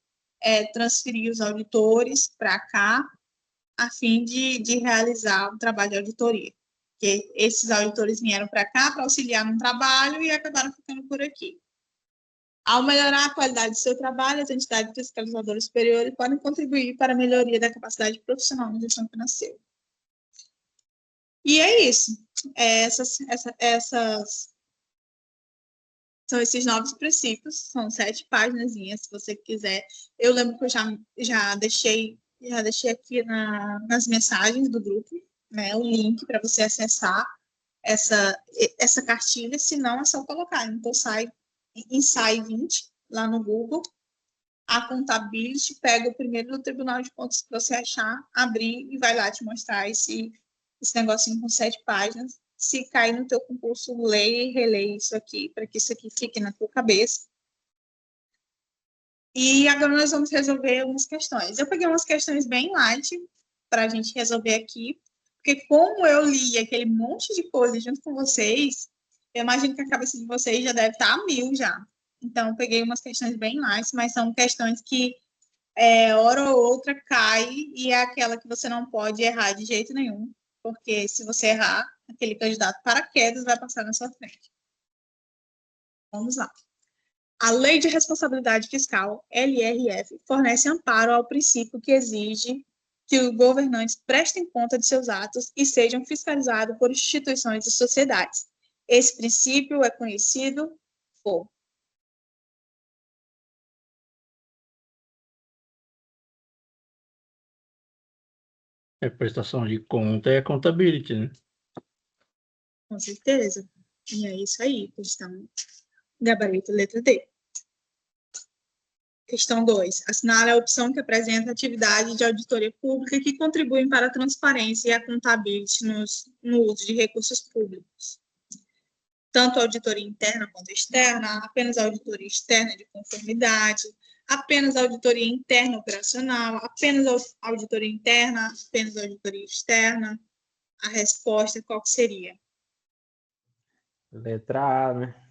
transferir os auditores para cá, a fim de realizar o trabalho de auditoria. Porque esses auditores vieram para cá para auxiliar no trabalho e acabaram ficando por aqui. Ao melhorar a qualidade do seu trabalho, as entidades fiscalizadoras superiores podem contribuir para a melhoria da capacidade profissional na gestão financeira. E é isso. São esses 9 princípios, são 7 páginas, se você quiser. Eu lembro que eu já deixei aqui nas mensagens do grupo, né, o link para você acessar essa cartilha, se não é só colocar. Então, Insai 20, lá no Google, a Contability, pega o primeiro do Tribunal de Contas que você achar, abrir e vai lá te mostrar esse negocinho com 7 páginas. Se cair no teu concurso, leia e releia isso aqui, para que isso aqui fique na tua cabeça. E agora nós vamos resolver algumas questões. Eu peguei umas questões bem light para a gente resolver aqui, porque como eu li aquele monte de coisa junto com vocês, eu imagino que a cabeça de vocês já deve estar a 1000 já. Então, eu peguei umas questões bem light, mas são questões que, hora ou outra, cai e é aquela que você não pode errar de jeito nenhum, porque se você errar, aquele candidato paraquedas vai passar na sua frente. Vamos lá. A Lei de Responsabilidade Fiscal, LRF, fornece amparo ao princípio que exige que os governantes prestem conta de seus atos e sejam fiscalizados por instituições e sociedades. Esse princípio é conhecido por... Prestação de conta é accountability, né? Com certeza. E é isso aí, questão gabarito letra D. Questão 2. Assinale a opção que apresenta atividade de auditoria pública que contribuem para a transparência e a accountability no uso de recursos públicos. Tanto auditoria interna quanto externa, apenas auditoria externa de conformidade, apenas auditoria interna operacional, apenas auditoria interna, apenas auditoria externa. A resposta, qual que seria? Letra A, né?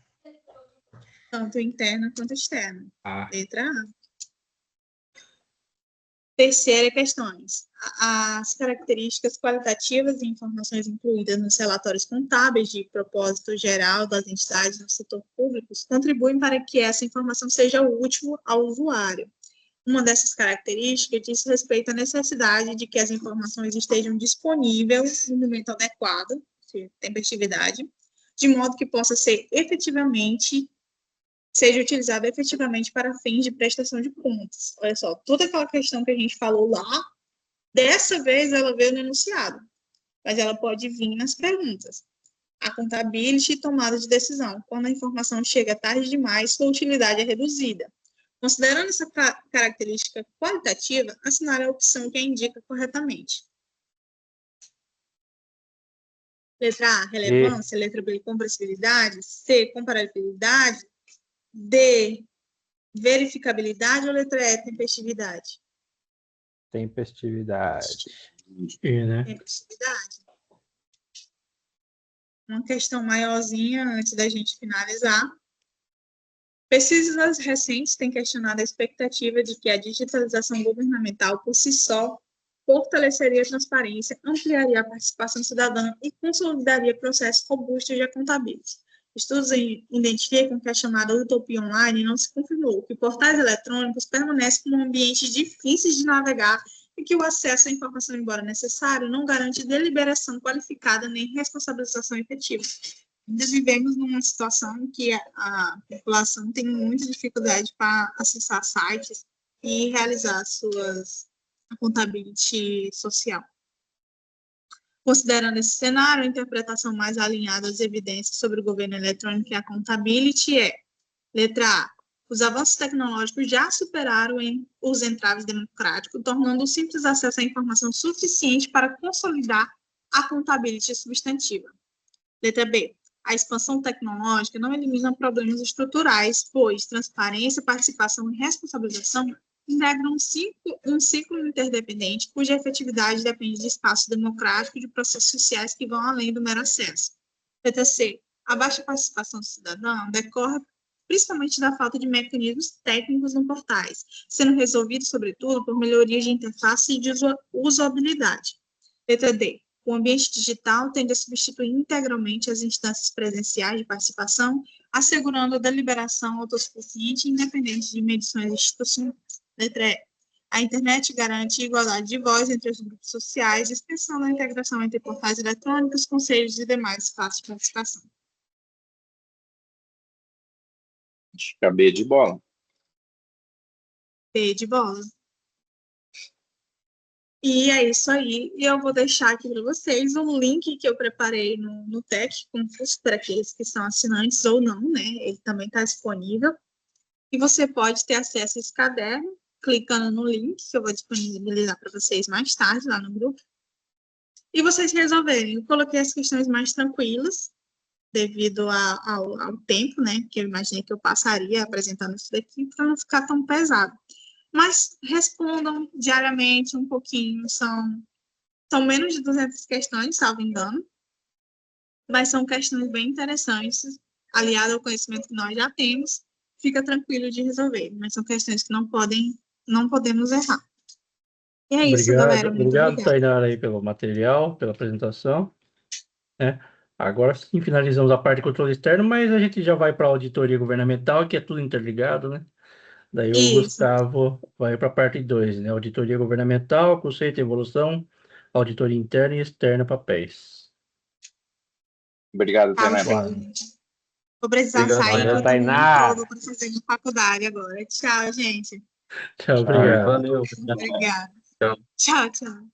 Tanto interna quanto externa. A. Letra A. Terceira questões. As características qualitativas e informações incluídas nos relatórios contábeis de propósito geral das entidades do setor público contribuem para que essa informação seja útil ao usuário. Uma dessas características diz respeito à necessidade de que as informações estejam disponíveis no momento adequado, tempestividade, de modo que possa ser seja utilizado efetivamente para fins de prestação de contas. Olha só, toda aquela questão que a gente falou lá, dessa vez ela veio no enunciado, mas ela pode vir nas perguntas. A contabilidade e tomada de decisão. Quando a informação chega tarde demais, sua utilidade é reduzida. Considerando essa característica qualitativa, assinale a opção que a indica corretamente. Letra A, relevância. Letra B, compreensibilidade. C, comparabilidade. D, verificabilidade ou letra E, tempestividade? Tempestividade. Né? Tempestividade. Uma questão maiorzinha antes da gente finalizar. Pesquisas recentes têm questionado a expectativa de que a digitalização governamental por si só fortaleceria a transparência, ampliaria a participação cidadã e consolidaria processos robustos de accountability. Estudos identificam que a chamada utopia online não se confirmou, que portais eletrônicos permanecem como ambientes difíceis de navegar e que o acesso à informação, embora necessário, não garante deliberação qualificada nem responsabilização efetiva. Ainda vivemos numa situação em que a população tem muita dificuldade para acessar sites e realizar a contabilidade social. Considerando esse cenário, a interpretação mais alinhada às evidências sobre o governo eletrônico e a accountability é: letra A, Os avanços tecnológicos já superaram os entraves democráticos, tornando o simples acesso à informação suficiente para consolidar a accountability substantiva. Letra B. A expansão tecnológica não elimina problemas estruturais, pois transparência, participação e responsabilização integram um ciclo interdependente cuja efetividade depende de espaço democrático e de processos sociais que vão além do mero acesso. Letra C. A baixa participação do cidadão decorre principalmente da falta de mecanismos técnicos no portais, sendo resolvido, sobretudo, por melhorias de interface e de usabilidade. Letra D. O ambiente digital tende a substituir integralmente as instâncias presenciais de participação, assegurando a deliberação autossuficiente e independente de medições institucionais. Letra E. A internet garante igualdade de voz entre os grupos sociais, extensão da integração entre portais eletrônicos, conselhos e demais espaços de participação. Acabei de bola. B de bola. E é isso aí. E eu vou deixar aqui para vocês um link que eu preparei no Tech Confus para aqueles que são assinantes ou não, né? Ele também está disponível. E você pode ter acesso a esse caderno clicando no link que eu vou disponibilizar para vocês mais tarde lá no grupo. E vocês resolverem. Eu coloquei as questões mais tranquilas, devido ao tempo, né, que eu imaginei que eu passaria apresentando isso daqui, para não ficar tão pesado. Mas respondam diariamente um pouquinho, são menos de 200 questões, salvo engano, mas são questões bem interessantes, aliado ao conhecimento que nós já temos, fica tranquilo de resolver, mas são questões que não podemos errar. E é isso, galera. Muito obrigado, obrigada. Tainara, aí pelo material, pela apresentação. Né? Agora sim finalizamos a parte de controle externo, mas a gente já vai para a auditoria governamental, que é tudo interligado, né? Daí o Isso. Gustavo vai para a parte 2, né? Auditoria governamental, conceito e evolução, auditoria interna e externa, papéis. Obrigado, Tá, Tainara. vou precisar Obrigado, sair, valeu, que eu tenho Tainá. prova para fazer na faculdade agora. Tchau, gente. Tchau, obrigado. Valeu. Obrigada. Tchau. Tchau, tchau.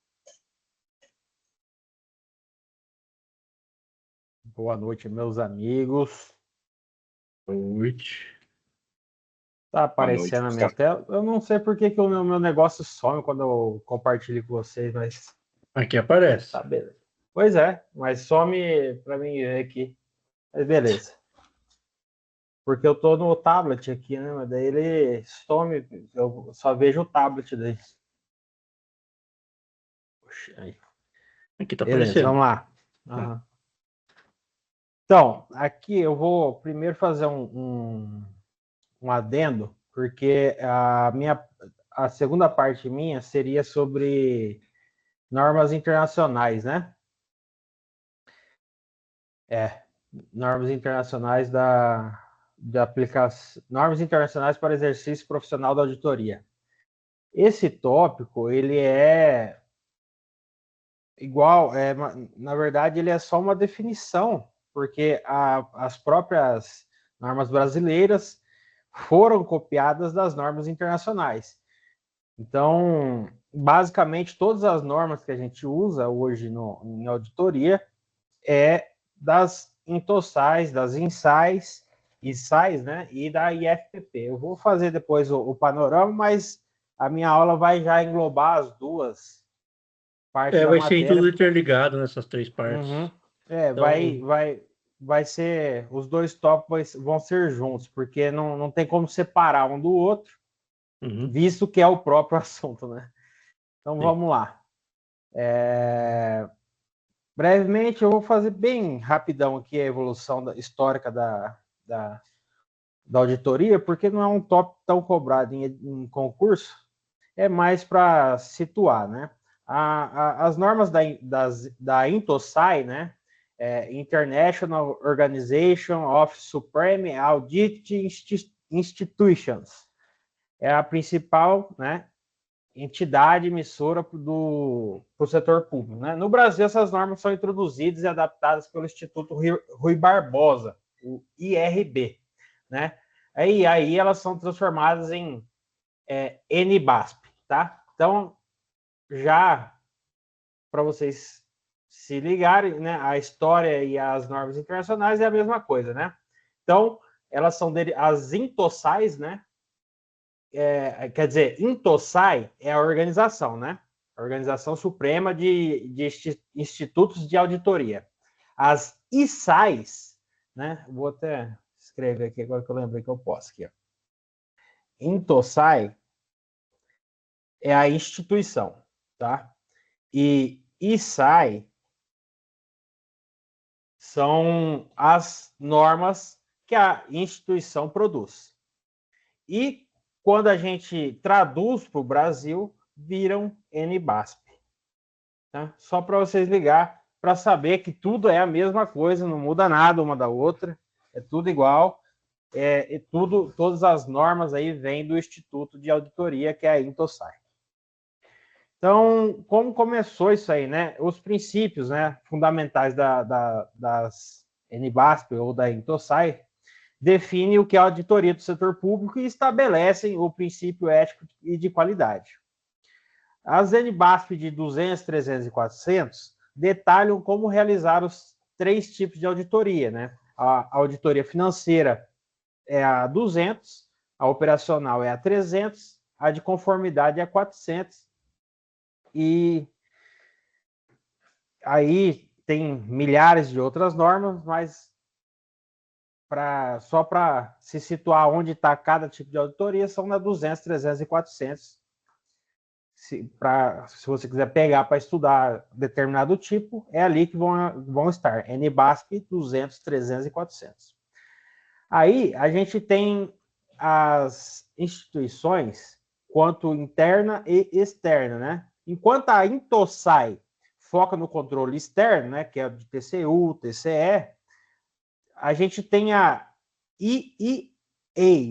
Boa noite, meus amigos. Boa noite. Tá Boa noite, aparecendo na minha Gustavo. tela. Eu não sei por que o meu negócio some quando eu compartilho com vocês, mas Aqui aparece. tá beleza. Pois é, mas some para mim ver aqui. Mas beleza. Porque eu tô no tablet aqui, né? Mas daí ele some, eu só vejo o tablet daí. Puxa, aí. Aqui tá Beleza, aparecendo. vamos lá. Aham. Então, aqui eu vou primeiro fazer um adendo, porque a segunda parte minha seria sobre normas internacionais, né? Normas internacionais de aplicação, normas internacionais para exercício profissional da auditoria. Esse tópico, ele é igual, na verdade, ele é só uma definição, porque as próprias normas brasileiras foram copiadas das normas internacionais. Então, basicamente, todas as normas que a gente usa hoje em auditoria é das INTOSAIs, das INSAIs, né, e da IFPP. Eu vou fazer depois o panorama, mas a minha aula vai já englobar as duas partes da Vai matéria. ser tudo interligado nessas três partes. Uhum. Então, Vai ser, os dois tópicos vão ser juntos, porque não tem como separar um do outro, visto que é o próprio assunto, né? Então, sim. Vamos lá. Brevemente, eu vou fazer bem rapidão aqui a evolução histórica da auditoria, porque não é um tópico tão cobrado em concurso, é mais para situar, né? As normas da INTOSAI, né? International Organization of Supreme Audit Institutions, é a principal, né, entidade emissora para o setor público, né? No Brasil, essas normas são introduzidas e adaptadas pelo Instituto Rui Barbosa, o IRB, né? Aí elas são transformadas em NBASP, tá? Então, já para vocês se ligarem, né, a história e as normas internacionais é a mesma coisa, né? Então, elas são as Intossais, né? Quer dizer, Intossai é a organização, né? A Organização Suprema de Institutos de Auditoria. As ISAIs, né? Vou até escrever aqui agora que eu lembrei que eu posso aqui, ó. Intossai é a instituição, tá? E ISAI são as normas que a instituição produz. E quando a gente traduz para o Brasil, viram NBASP. Tá? Só para vocês ligar, para saber que tudo é a mesma coisa, não muda nada uma da outra, é tudo igual. Todas as normas aí vêm do Instituto de Auditoria, que é a Intossai. Então, como começou isso aí, né? Os princípios, né, fundamentais das NBASP ou da Intossai definem o que é a auditoria do setor público e estabelecem o princípio ético e de qualidade. As NBASP de 200, 300 e 400 detalham como realizar os 3 tipos de auditoria, né? A auditoria financeira é a 200, a operacional é a 300, a de conformidade é a 400. E aí tem milhares de outras normas, mas só para se situar onde está cada tipo de auditoria, são na 200, 300 e 400. Se você quiser pegar para estudar determinado tipo, é ali que vão estar. NBASP 200, 300 e 400. Aí a gente tem as instituições quanto interna e externa, né? Enquanto a Intossai foca no controle externo, né, que é de TCU, TCE, a gente tem a IIA,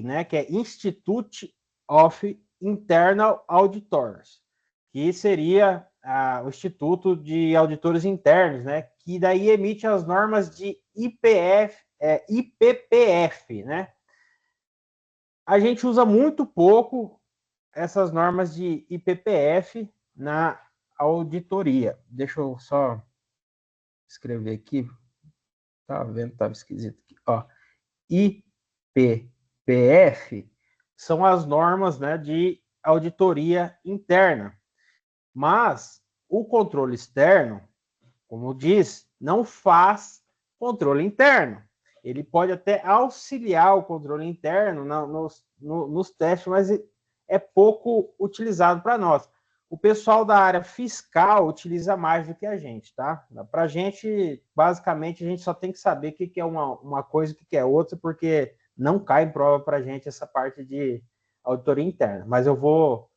né, que é Institute of Internal Auditors, que seria o Instituto de Auditores Internos, né, que daí emite as normas de IPPF, né? A gente usa muito pouco essas normas de IPPF na auditoria. Deixa eu só escrever aqui. Tá vendo? Tava esquisito aqui. Ó, IPPF são as normas, né, de auditoria interna. Mas o controle externo, como diz, não faz controle interno. Ele pode até auxiliar o controle interno nos testes, mas é pouco utilizado para nós. O pessoal da área fiscal utiliza mais do que a gente, tá? Para a gente, basicamente, a gente só tem que saber o que é uma coisa e o que é outra, porque não cai em prova para a gente essa parte de auditoria interna. Mas eu vou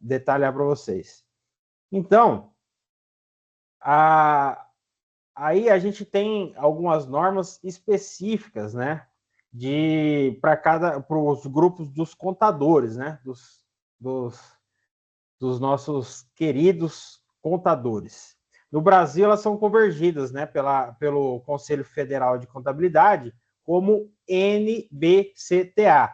detalhar para vocês. Então, aí a gente tem algumas normas específicas, né? Para os grupos dos contadores, né? Dos nossos queridos contadores. No Brasil, elas são convergidas, né, pelo Conselho Federal de Contabilidade como NBCTA.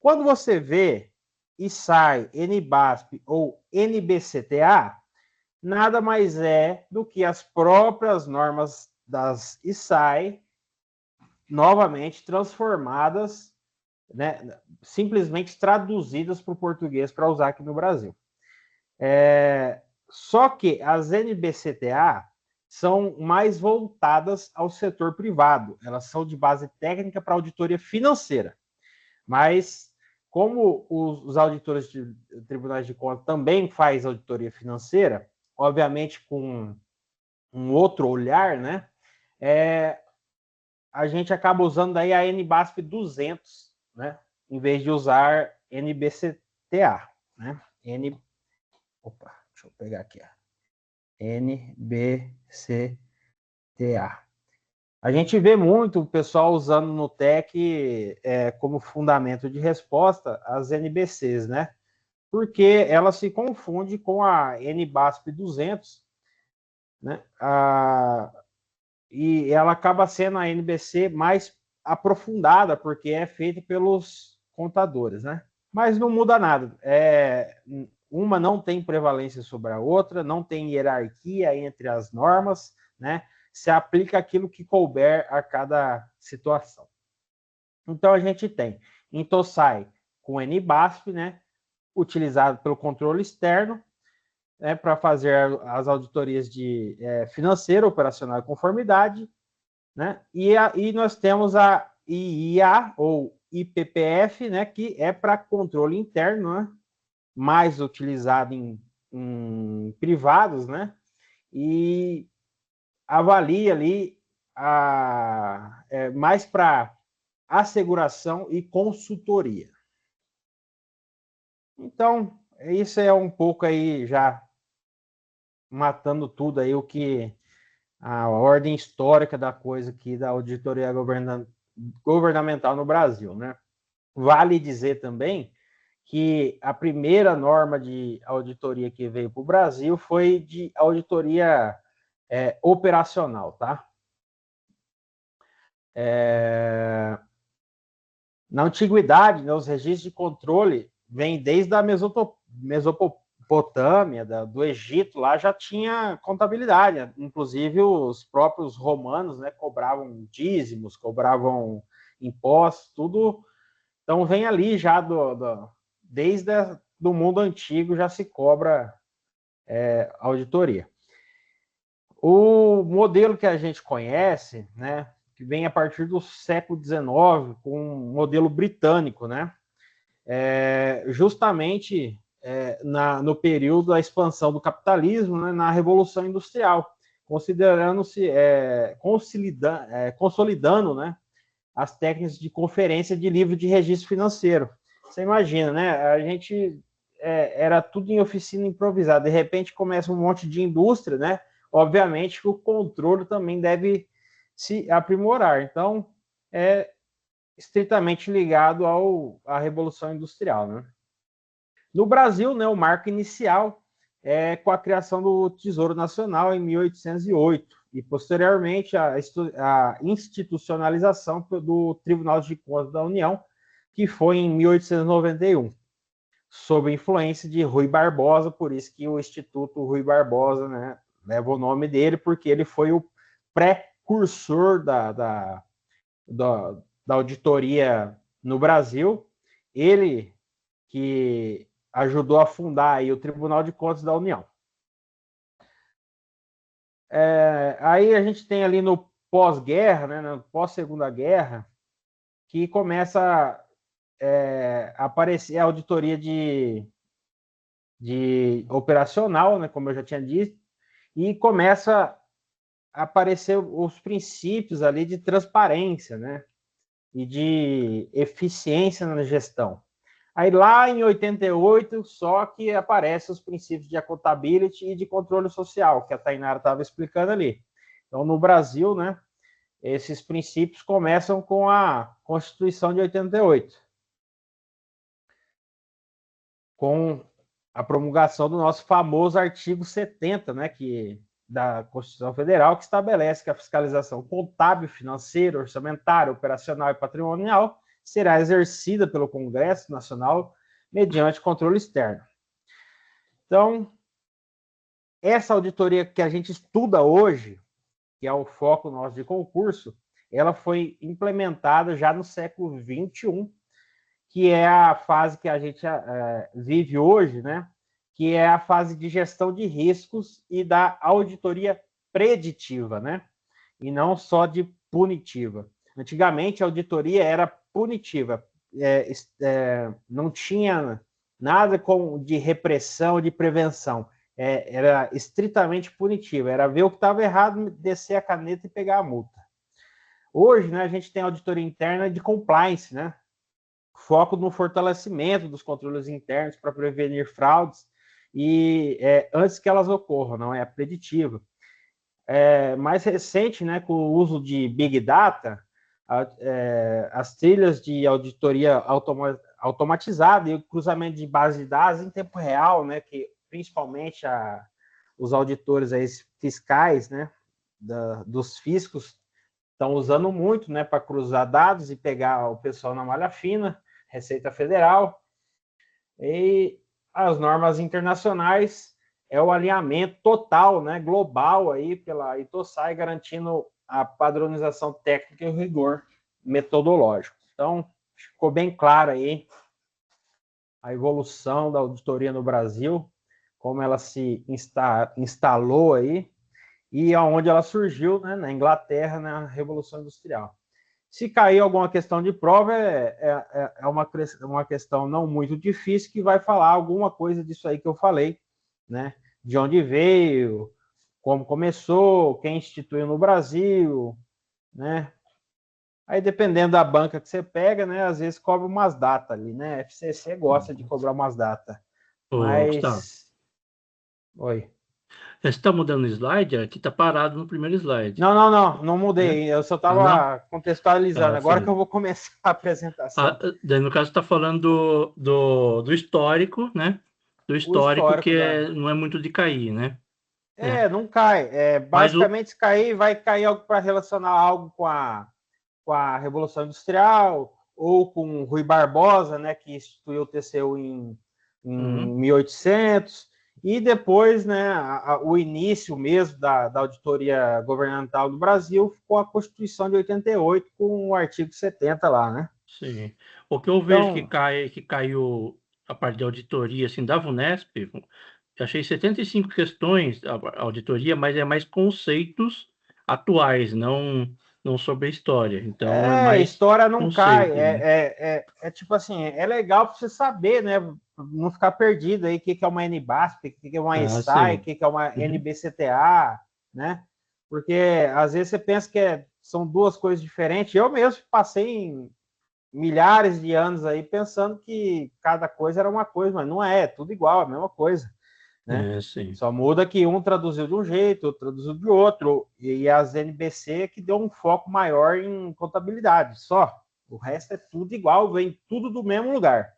Quando você vê ISAI, NBASP ou NBCTA, nada mais é do que as próprias normas das ISAI, novamente transformadas, né, simplesmente traduzidas para o português para usar aqui no Brasil. Só que as NBCTA são mais voltadas ao setor privado. Elas são de base técnica para auditoria financeira. Mas, como os auditores de tribunais de contas também fazem auditoria financeira, obviamente com um outro olhar, né? A gente acaba usando daí a NBASP 200, né? Em vez de usar NBCTA, né? Opa, deixa eu pegar aqui. NBCTA. A gente vê muito o pessoal usando no TEC como fundamento de resposta as NBCs, né? Porque ela se confunde com a NBASP 200, né? E ela acaba sendo a NBC mais aprofundada, porque é feita pelos contadores, né? Mas não muda nada. Uma não tem prevalência sobre a outra, não tem hierarquia entre as normas, né? Se aplica aquilo que couber a cada situação. Então, a gente tem Intosai com NBASF, né, utilizado pelo controle externo, né, para fazer as auditorias de financeira, operacional e conformidade, né, e nós temos a IIA, ou IPPF, né, que é para controle interno, né, mais utilizado em privados, né, e avalia ali mais para asseguração e consultoria. Então, isso é um pouco aí já matando tudo aí o que a ordem histórica da coisa aqui da auditoria governamental no Brasil, né? Vale dizer também que a primeira norma de auditoria que veio para o Brasil foi de auditoria operacional, tá? Na antiguidade, né, os registros de controle vêm desde a Mesopotâmia, do Egito, lá já tinha contabilidade, né? Inclusive os próprios romanos, né, cobravam dízimos, cobravam impostos, tudo. Então vem ali já desde do mundo antigo já se cobra auditoria. O modelo que a gente conhece, né, que vem a partir do século XIX, com um modelo britânico, né, justamente no período da expansão do capitalismo, né, na Revolução Industrial, considerando-se, consolidando, né, as técnicas de conferência de livro de registro financeiro. Você imagina, né, a gente era tudo em oficina improvisada, de repente começa um monte de indústria, né, obviamente que o controle também deve se aprimorar. Então, é estritamente ligado à Revolução Industrial, né? No Brasil, né, o marco inicial é com a criação do Tesouro Nacional em 1808 e, posteriormente, a institucionalização do Tribunal de Contas da União, que foi em 1891, sob influência de Rui Barbosa, por isso que o Instituto Rui Barbosa, né, leva o nome dele, porque ele foi o precursor da auditoria no Brasil, ele que ajudou a fundar aí o Tribunal de Contas da União. Aí a gente tem ali no pós-guerra, né, no pós-segunda guerra, que começa a aparecer a auditoria de operacional, né, como eu já tinha dito, e começa a aparecer os princípios ali de transparência, né, e de eficiência na gestão. Aí lá em 88, só que aparecem os princípios de accountability e de controle social, que a Tainara estava explicando ali. Então, no Brasil, né, esses princípios começam com a Constituição de 88, com a promulgação do nosso famoso artigo 70, né, da Constituição Federal, que estabelece que a fiscalização contábil, financeira, orçamentária, operacional e patrimonial será exercida pelo Congresso Nacional mediante controle externo. Então, essa auditoria que a gente estuda hoje, que é o foco nosso de concurso, ela foi implementada já no século XXI, que é a fase que a gente vive hoje, né? Que é a fase de gestão de riscos e da auditoria preditiva, né? E não só de punitiva. Antigamente, a auditoria era punitiva, não tinha nada de repressão, de prevenção. Era estritamente punitiva, era ver o que estava errado, descer a caneta e pegar a multa. Hoje, né, a gente tem auditoria interna de compliance, né? Foco no fortalecimento dos controles internos para prevenir fraudes e antes que elas ocorram, não é a preditiva. Mais recente, né, com o uso de Big Data, as trilhas de auditoria automatizada e o cruzamento de base de dados em tempo real, né, que principalmente os auditores aí, fiscais, né, dos fiscos estão usando muito, né, para cruzar dados e pegar o pessoal na malha fina, Receita Federal, e as normas internacionais é o alinhamento total, né, global aí pela Intosai, garantindo a padronização técnica e o rigor metodológico. Então, ficou bem claro aí a evolução da auditoria no Brasil, como ela se instalou aí e aonde ela surgiu, né, na Inglaterra, na Revolução Industrial. Se cair alguma questão de prova, é uma questão não muito difícil, que vai falar alguma coisa disso aí que eu falei, né? De onde veio, como começou, quem instituiu no Brasil, né? Aí, dependendo da banca que você pega, né? Às vezes cobra umas datas ali, né? A FCC gosta de cobrar umas datas. Ô, Gustavo, Mas... Oi. você está mudando o slide? Aqui está parado no primeiro slide. Não mudei. Eu só estava contextualizando. Agora que eu vou começar a apresentação. Daí, no caso, está falando do histórico, né? Do histórico que não é muito de cair, né? Não cai. Basicamente, se cair, vai cair algo para relacionar algo com a Revolução Industrial ou com Rui Barbosa, né? Que instituiu o TCU em 1800. E depois, né, o início mesmo da auditoria governamental do Brasil com a Constituição de 88, com o artigo 70 lá, né? Sim. O que eu vejo que caiu a parte de auditoria assim, da VUNESP, eu achei 75 questões a auditoria, mas é mais conceitos atuais, não sobre a história. Então, é mais história não cai. né? Tipo assim, é legal para você saber, né? Não ficar perdido aí o que é uma NBASP, o que é uma ESAI, o que é uma NBCTA, né? Porque às vezes você pensa que são duas coisas diferentes. Eu mesmo passei milhares de anos aí pensando que cada coisa era uma coisa, mas não é tudo igual, a mesma coisa, né? Só muda que um traduziu de um jeito, outro traduziu de outro, e as NBC que deu um foco maior em contabilidade, só. O resto é tudo igual, vem tudo do mesmo lugar.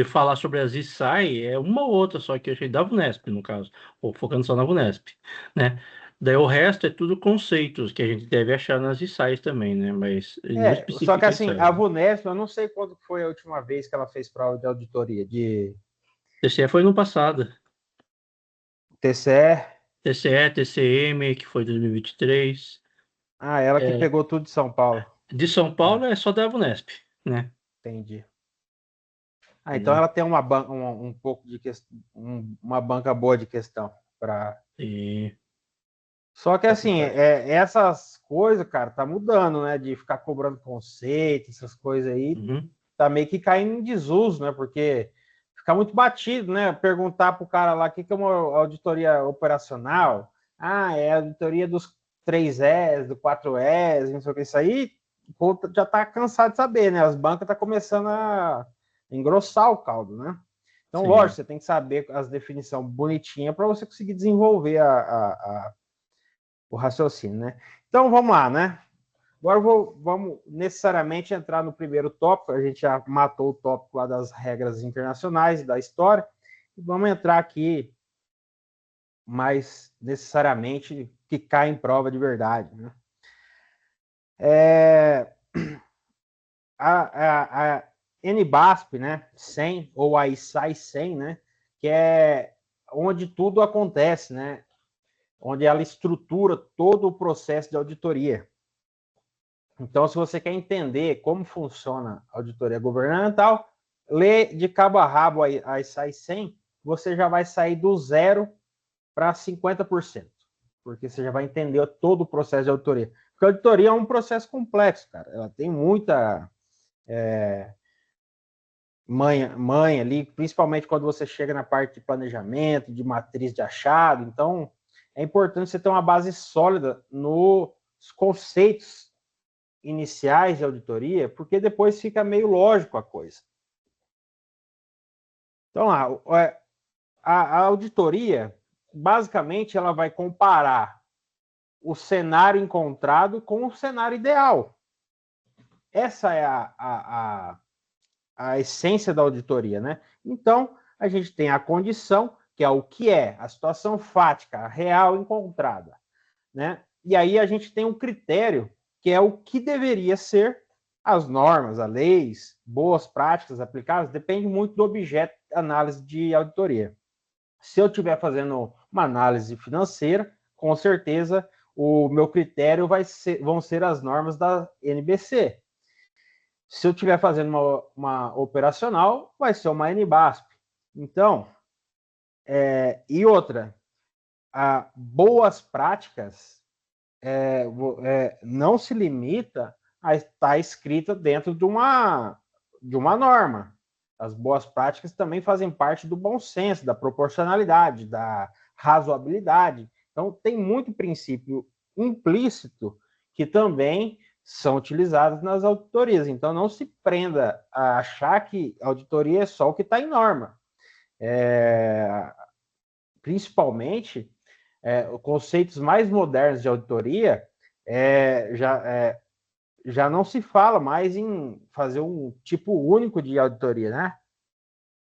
Falar sobre as ISAI é uma ou outra só que eu achei da VUNESP, no caso, ou focando só na VUNESP, né? Daí o resto é tudo conceitos que a gente deve achar nas ISAIs também, né? Mas não especifica. Só que assim, a VUNESP, eu não sei quando foi a última vez que ela fez prova de auditoria. TCE foi no passado. TCE, TCM, que foi 2023. Ela que pegou tudo de São Paulo. De São Paulo é só da VUNESP, né? Entendi. Então ela tem uma pouco de uma banca boa de questão para. Só que assim, essas coisas, cara, tá mudando, né? De ficar cobrando conceito, essas coisas aí, tá meio que caindo em desuso, né? Porque fica muito batido, né? Perguntar pro cara lá o que é uma auditoria operacional. É a auditoria dos 3Es, do 4Es, não sei o que, isso aí, o povo já tá cansado de saber, né? As bancas tá começando a engrossar o caldo, né? Então, lógico, você tem que saber as definições bonitinhas para você conseguir desenvolver o raciocínio, né? Então, vamos lá, né? Agora vamos necessariamente entrar no primeiro tópico. A gente já matou o tópico lá das regras internacionais e da história. E vamos entrar aqui mais necessariamente que cai em prova de verdade, né? A NBASP, né, 100, ou a ISAI 100, né, que é onde tudo acontece, né, onde ela estrutura todo o processo de auditoria. Então, se você quer entender como funciona a auditoria governamental, lê de cabo a rabo a ISAI 100, você já vai sair do 0 para 50%, porque você já vai entender todo o processo de auditoria. Porque a auditoria é um processo complexo, cara. Ela tem muita manha ali, principalmente quando você chega na parte de planejamento, de matriz de achado. Então, é importante você ter uma base sólida nos conceitos iniciais de auditoria, porque depois fica meio lógico a coisa. Então, a auditoria, basicamente, ela vai comparar o cenário encontrado com o cenário ideal. Essa é a essência da auditoria, né? Então, a gente tem a condição, que é o que é, a situação fática, a real encontrada, né? E aí a gente tem um critério, que é o que deveria ser as normas, as leis, boas práticas aplicadas, depende muito do objeto de análise de auditoria. Se eu estiver fazendo uma análise financeira, com certeza o meu critério vão ser as normas da NBC. Se eu estiver fazendo uma operacional, vai ser uma NBASP. Então, e outra, boas práticas não se limita a estar escrita dentro de uma norma. As boas práticas também fazem parte do bom senso, da proporcionalidade, da razoabilidade. Então, tem muito princípio implícito que também são utilizados nas auditorias. Então, não se prenda a achar que auditoria é só o que está em norma. Principalmente, conceitos mais modernos de auditoria já não se fala mais em fazer um tipo único de auditoria, né?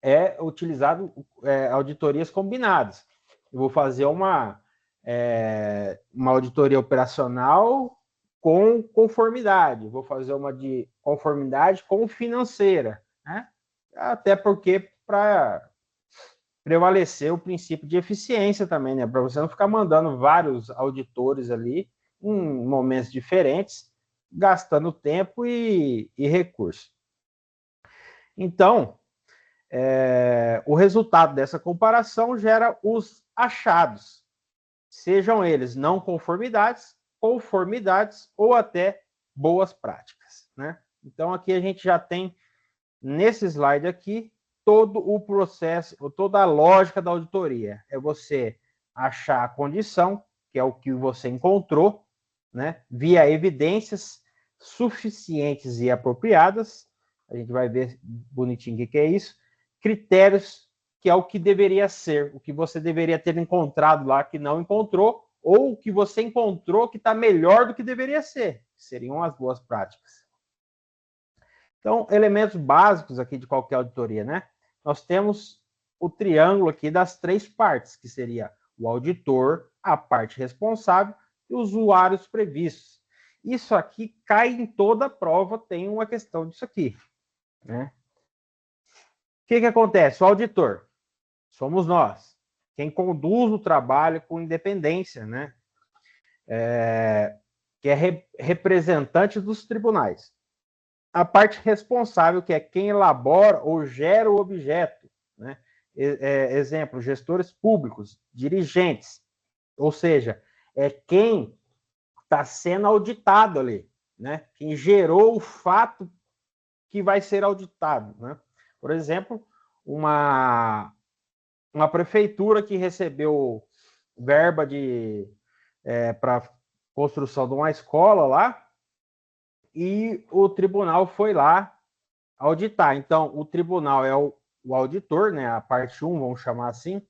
É utilizado auditorias combinadas. Eu vou fazer uma auditoria operacional com conformidade, vou fazer uma de conformidade com financeira, né? Até porque para prevalecer o princípio de eficiência também, né? Para você não ficar mandando vários auditores ali em momentos diferentes, gastando tempo e recurso. Então, o resultado dessa comparação gera os achados, sejam eles não conformidades, conformidades ou até boas práticas, né? Então, aqui a gente já tem, nesse slide aqui, todo o processo, toda a lógica da auditoria. É você achar a condição, que é o que você encontrou, né, via evidências suficientes e apropriadas. A gente vai ver bonitinho o que é isso. Critérios, que é o que deveria ser, o que você deveria ter encontrado lá que não encontrou, ou o que você encontrou que está melhor do que deveria ser, que seriam as boas práticas. Então, elementos básicos aqui de qualquer auditoria, né? Nós temos o triângulo aqui das 3 partes, que seria o auditor, a parte responsável e os usuários previstos. Isso aqui cai em toda a prova, tem uma questão disso aqui, né? O que acontece? O auditor, somos nós, quem conduz o trabalho com independência, né? Que é representante dos tribunais. A parte responsável, que é quem elabora ou gera o objeto, né? Exemplo, gestores públicos, dirigentes, ou seja, é quem está sendo auditado ali, né? Quem gerou o fato que vai ser auditado, né? Por exemplo, uma prefeitura que recebeu verba para construção de uma escola lá, e o tribunal foi lá auditar. Então, o tribunal é o auditor, né? A parte 1, vamos chamar assim,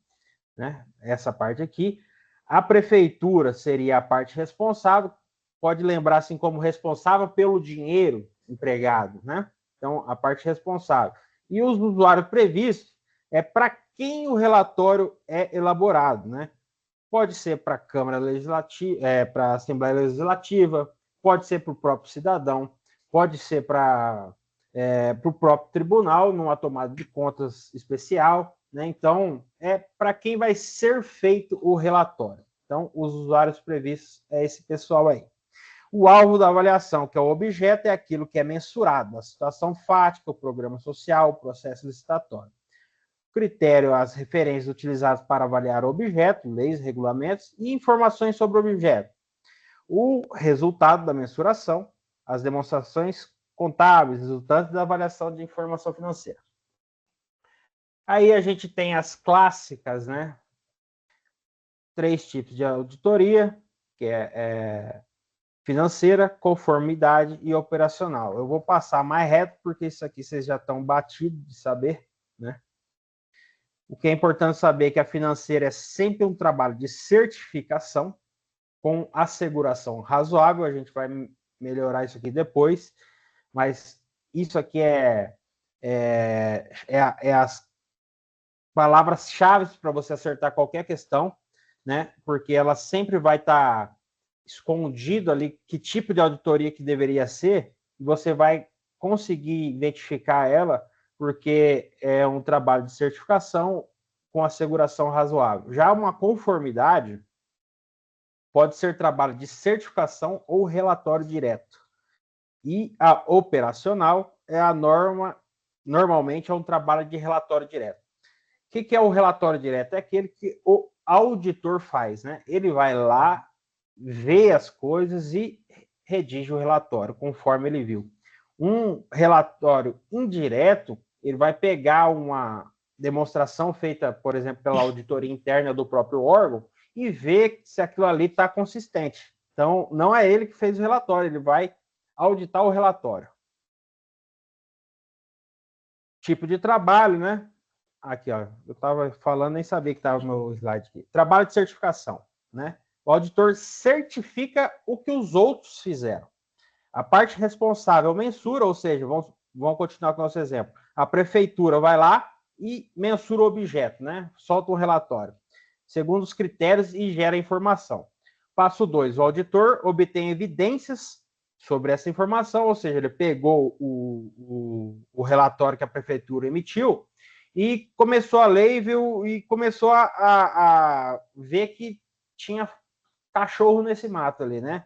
né? Essa parte aqui. A prefeitura seria a parte responsável, pode lembrar assim como responsável pelo dinheiro empregado, né? Então, a parte responsável. E os usuários previstos é para quem o relatório é elaborado, né? Pode ser para a Câmara Legislativa, para a Assembleia Legislativa, pode ser para o próprio cidadão, pode ser para o próprio tribunal, numa tomada de contas especial, né? Então, é para quem vai ser feito o relatório. Então, os usuários previstos é esse pessoal aí. O alvo da avaliação, que é o objeto, é aquilo que é mensurado, a situação fática, o programa social, o processo licitatório. Critério, as referências utilizadas para avaliar o objeto, leis, regulamentos e informações sobre o objeto. O resultado da mensuração, as demonstrações contábeis, resultantes da avaliação de informação financeira. Aí a gente tem as clássicas, né? 3 tipos de auditoria, que é financeira, conformidade e operacional. Eu vou passar mais reto, porque isso aqui vocês já estão batidos de saber, né? O que é importante saber é que a financeira é sempre um trabalho de certificação com asseguração razoável. A gente vai melhorar isso aqui depois, mas isso aqui as palavras-chave para você acertar qualquer questão, né? Porque ela sempre vai estar escondido ali que tipo de auditoria que deveria ser, e você vai conseguir identificar ela, porque é um trabalho de certificação com asseguração razoável. Já uma conformidade pode ser trabalho de certificação ou relatório direto. E a operacional normalmente é um trabalho de relatório direto. O que é o relatório direto? É aquele que o auditor faz, né? Ele vai lá, vê as coisas e redige o relatório conforme ele viu. Um relatório indireto, ele vai pegar uma demonstração feita, por exemplo, pela auditoria interna do próprio órgão e ver se aquilo ali está consistente. Então, não é ele que fez o relatório, ele vai auditar o relatório. Tipo de trabalho, né? Aqui, ó, eu estava falando, nem sabia que estava no meu slide aqui. Trabalho de certificação, né? O auditor certifica o que os outros fizeram. A parte responsável mensura, ou seja, vamos continuar com o nosso exemplo. A prefeitura vai lá e mensura o objeto, né? Solta um relatório, segundo os critérios e gera informação. Passo 2, o auditor obtém evidências sobre essa informação, ou seja, ele pegou o relatório que a prefeitura emitiu e começou a ler e começou a ver que tinha cachorro nesse mato ali, né?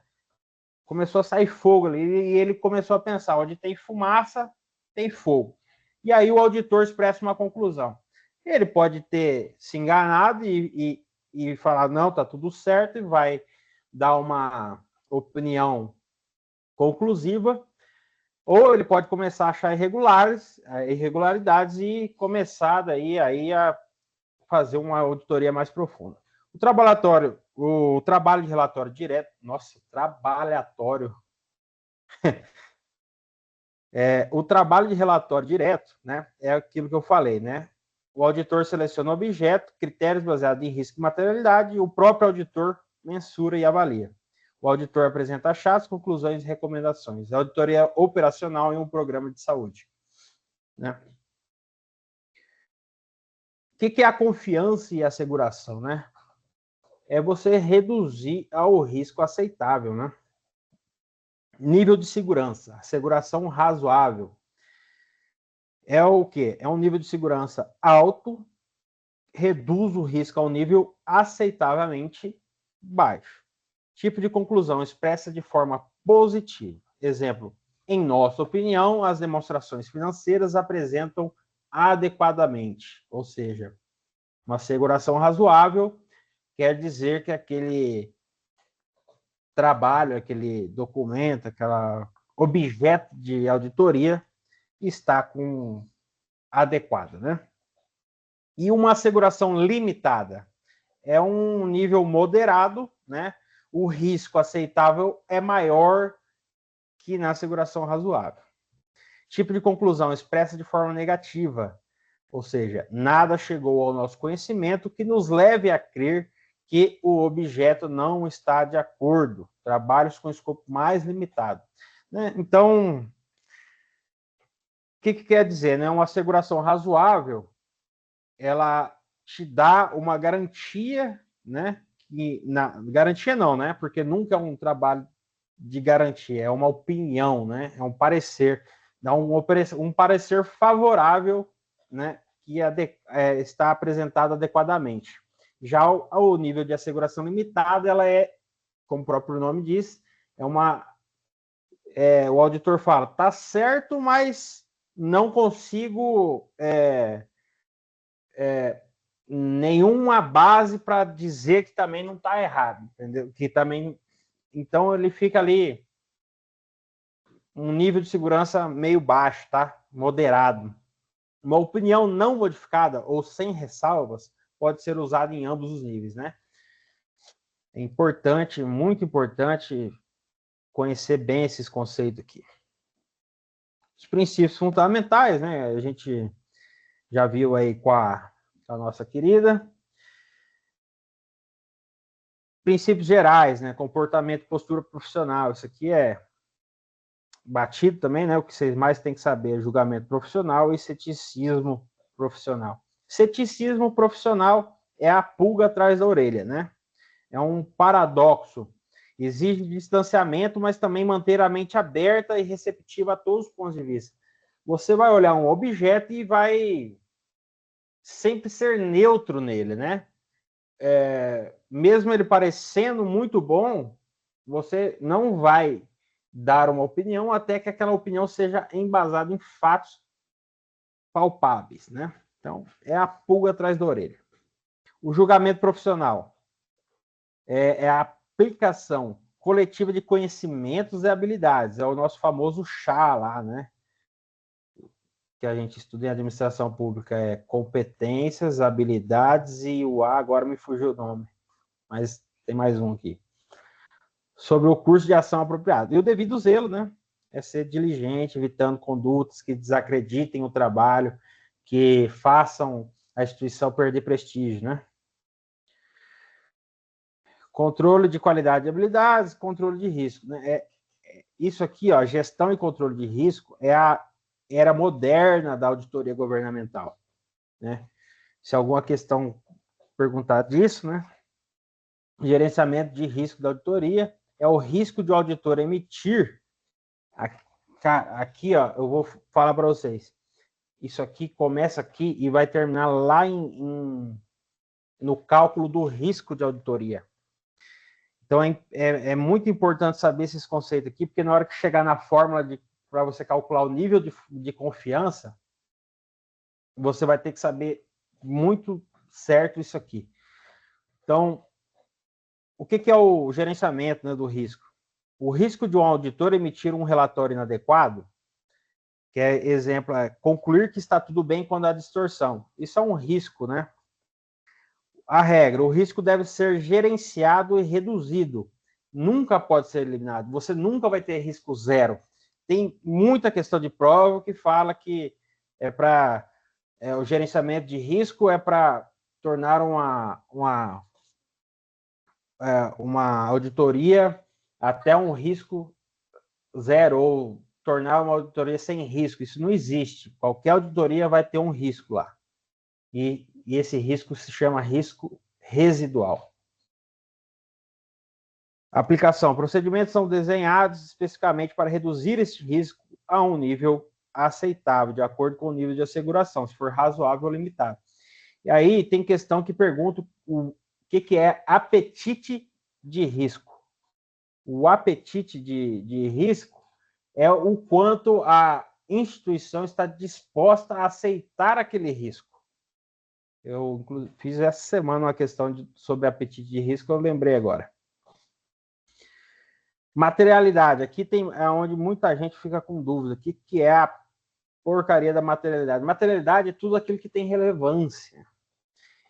Começou a sair fogo ali e ele começou a pensar, onde tem fumaça, tem fogo. E aí o auditor expressa uma conclusão. Ele pode ter se enganado e falar, não, tá tudo certo, e vai dar uma opinião conclusiva, ou ele pode começar a achar irregularidades e começar daí aí a fazer uma auditoria mais profunda. O trabalho de relatório direto, nossa, trabalhatório. O trabalho de relatório direto, né, é aquilo que eu falei, né? O auditor seleciona o objeto, critérios baseados em risco e materialidade, e o próprio auditor mensura e avalia. O auditor apresenta achados, conclusões e recomendações. A auditoria operacional em um programa de saúde, né? O que é a confiança e a asseguração, né? É você reduzir ao risco aceitável, né? Nível de segurança, asseguração razoável. É o quê? É um nível de segurança alto, reduz o risco ao nível aceitavelmente baixo. Tipo de conclusão, expressa de forma positiva. Exemplo, em nossa opinião, as demonstrações financeiras apresentam adequadamente, ou seja, uma asseguração razoável quer dizer que aquele trabalho, aquele documento, aquele objeto de auditoria está adequado, né? E uma asseguração limitada é um nível moderado, né? O risco aceitável é maior que na asseguração razoável. Tipo de conclusão expressa de forma negativa, ou seja, nada chegou ao nosso conhecimento que nos leve a crer que o objeto não está de acordo. Trabalhos com escopo mais limitado, né? Então, o que quer dizer, né? Uma asseguração razoável, ela te dá uma garantia, né? Garantia não, né? Porque nunca é um trabalho de garantia, é uma opinião, né? É um parecer, dá um parecer favorável, né? Que está apresentado adequadamente. Já o nível de asseguração limitada, ela é, como o próprio nome diz, o auditor fala, tá certo, mas não consigo nenhuma base para dizer que também não está errado, entendeu? Que também, então ele fica ali um nível de segurança meio baixo, tá? Moderado. Uma opinião não modificada ou sem ressalvas pode ser usada em ambos os níveis, né? É importante, muito importante, conhecer bem esses conceitos aqui. Os princípios fundamentais, né? A gente já viu aí com a nossa querida. Princípios gerais, né? Comportamento e postura profissional. Isso aqui é batido também, né? O que vocês mais têm que saber é julgamento profissional e ceticismo profissional. Ceticismo profissional é a pulga atrás da orelha, né? É um paradoxo. Exige distanciamento, mas também manter a mente aberta e receptiva a todos os pontos de vista. Você vai olhar um objeto e vai sempre ser neutro nele, né? Mesmo ele parecendo muito bom, você não vai dar uma opinião até que aquela opinião seja embasada em fatos palpáveis, né? Então, é a pulga atrás da orelha. O julgamento profissional é a aplicação coletiva de conhecimentos e habilidades. É o nosso famoso chá lá, né? Que a gente estuda em administração pública, é competências, habilidades e o A, agora me fugiu o nome, mas tem mais um aqui. Sobre o curso de ação apropriada. E o devido zelo, né? É ser diligente, evitando condutas que desacreditem o trabalho, que façam a instituição perder prestígio, né? Controle de qualidade e habilidades, controle de risco, né? Isso aqui, ó, gestão e controle de risco, é a era moderna da auditoria governamental, né? Se alguma questão perguntar disso, né? Gerenciamento de risco da auditoria é o risco de o auditor emitir. Aqui, ó, eu vou falar para vocês. Isso aqui começa aqui e vai terminar lá no cálculo do risco de auditoria. Então, é muito importante saber esses conceitos aqui, porque na hora que chegar na fórmula para você calcular o nível de confiança, você vai ter que saber muito certo isso aqui. Então, o que é o gerenciamento, né, do risco? O risco de um auditor emitir um relatório inadequado, que é exemplo, concluir que está tudo bem quando há distorção. Isso é um risco, né? A regra, o risco deve ser gerenciado e reduzido. Nunca pode ser eliminado. Você nunca vai ter risco zero. Tem muita questão de prova que fala que o gerenciamento de risco é para tornar uma auditoria até um risco zero, ou tornar uma auditoria sem risco. Isso não existe. Qualquer auditoria vai ter um risco lá. E esse risco se chama risco residual. Aplicação. Procedimentos são desenhados especificamente para reduzir esse risco a um nível aceitável, de acordo com o nível de asseguração, se for razoável ou limitado. E aí tem questão que pergunta o que é apetite de risco. O apetite de risco é o quanto a instituição está disposta a aceitar aquele risco. Eu fiz essa semana uma questão sobre apetite de risco, eu lembrei agora. Materialidade. Aqui é onde muita gente fica com dúvida. O que é a porcaria da materialidade? Materialidade é tudo aquilo que tem relevância.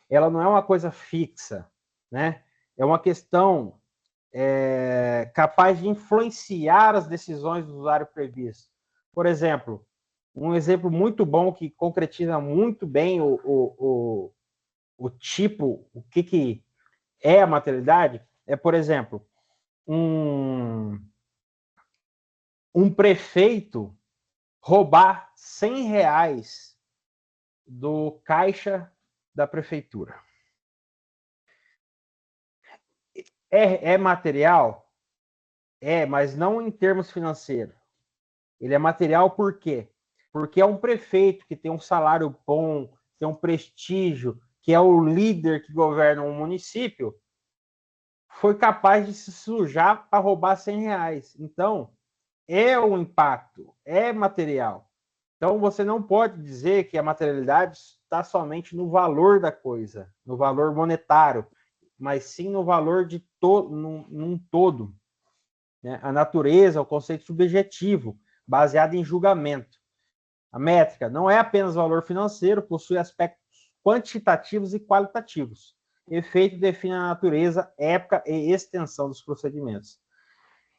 Ela não é uma coisa fixa, né? É uma questão capaz de influenciar as decisões do usuário previsto. Por exemplo, um exemplo muito bom que concretiza muito bem o tipo, o que é a materialidade, é, por exemplo, um prefeito roubar R$100 do caixa da prefeitura. É material? É, mas não em termos financeiros. Ele é material por quê? Porque é um prefeito que tem um salário bom, tem um prestígio, que é o líder que governa um município, foi capaz de se sujar para roubar R$100. Então, é um impacto, é material. Então, você não pode dizer que a materialidade está somente no valor da coisa, no valor monetário, mas sim no valor de num todo. Né? A natureza é o conceito subjetivo, baseado em julgamento. A métrica não é apenas valor financeiro, possui aspectos quantitativos e qualitativos. Efeito define a natureza, época e extensão dos procedimentos.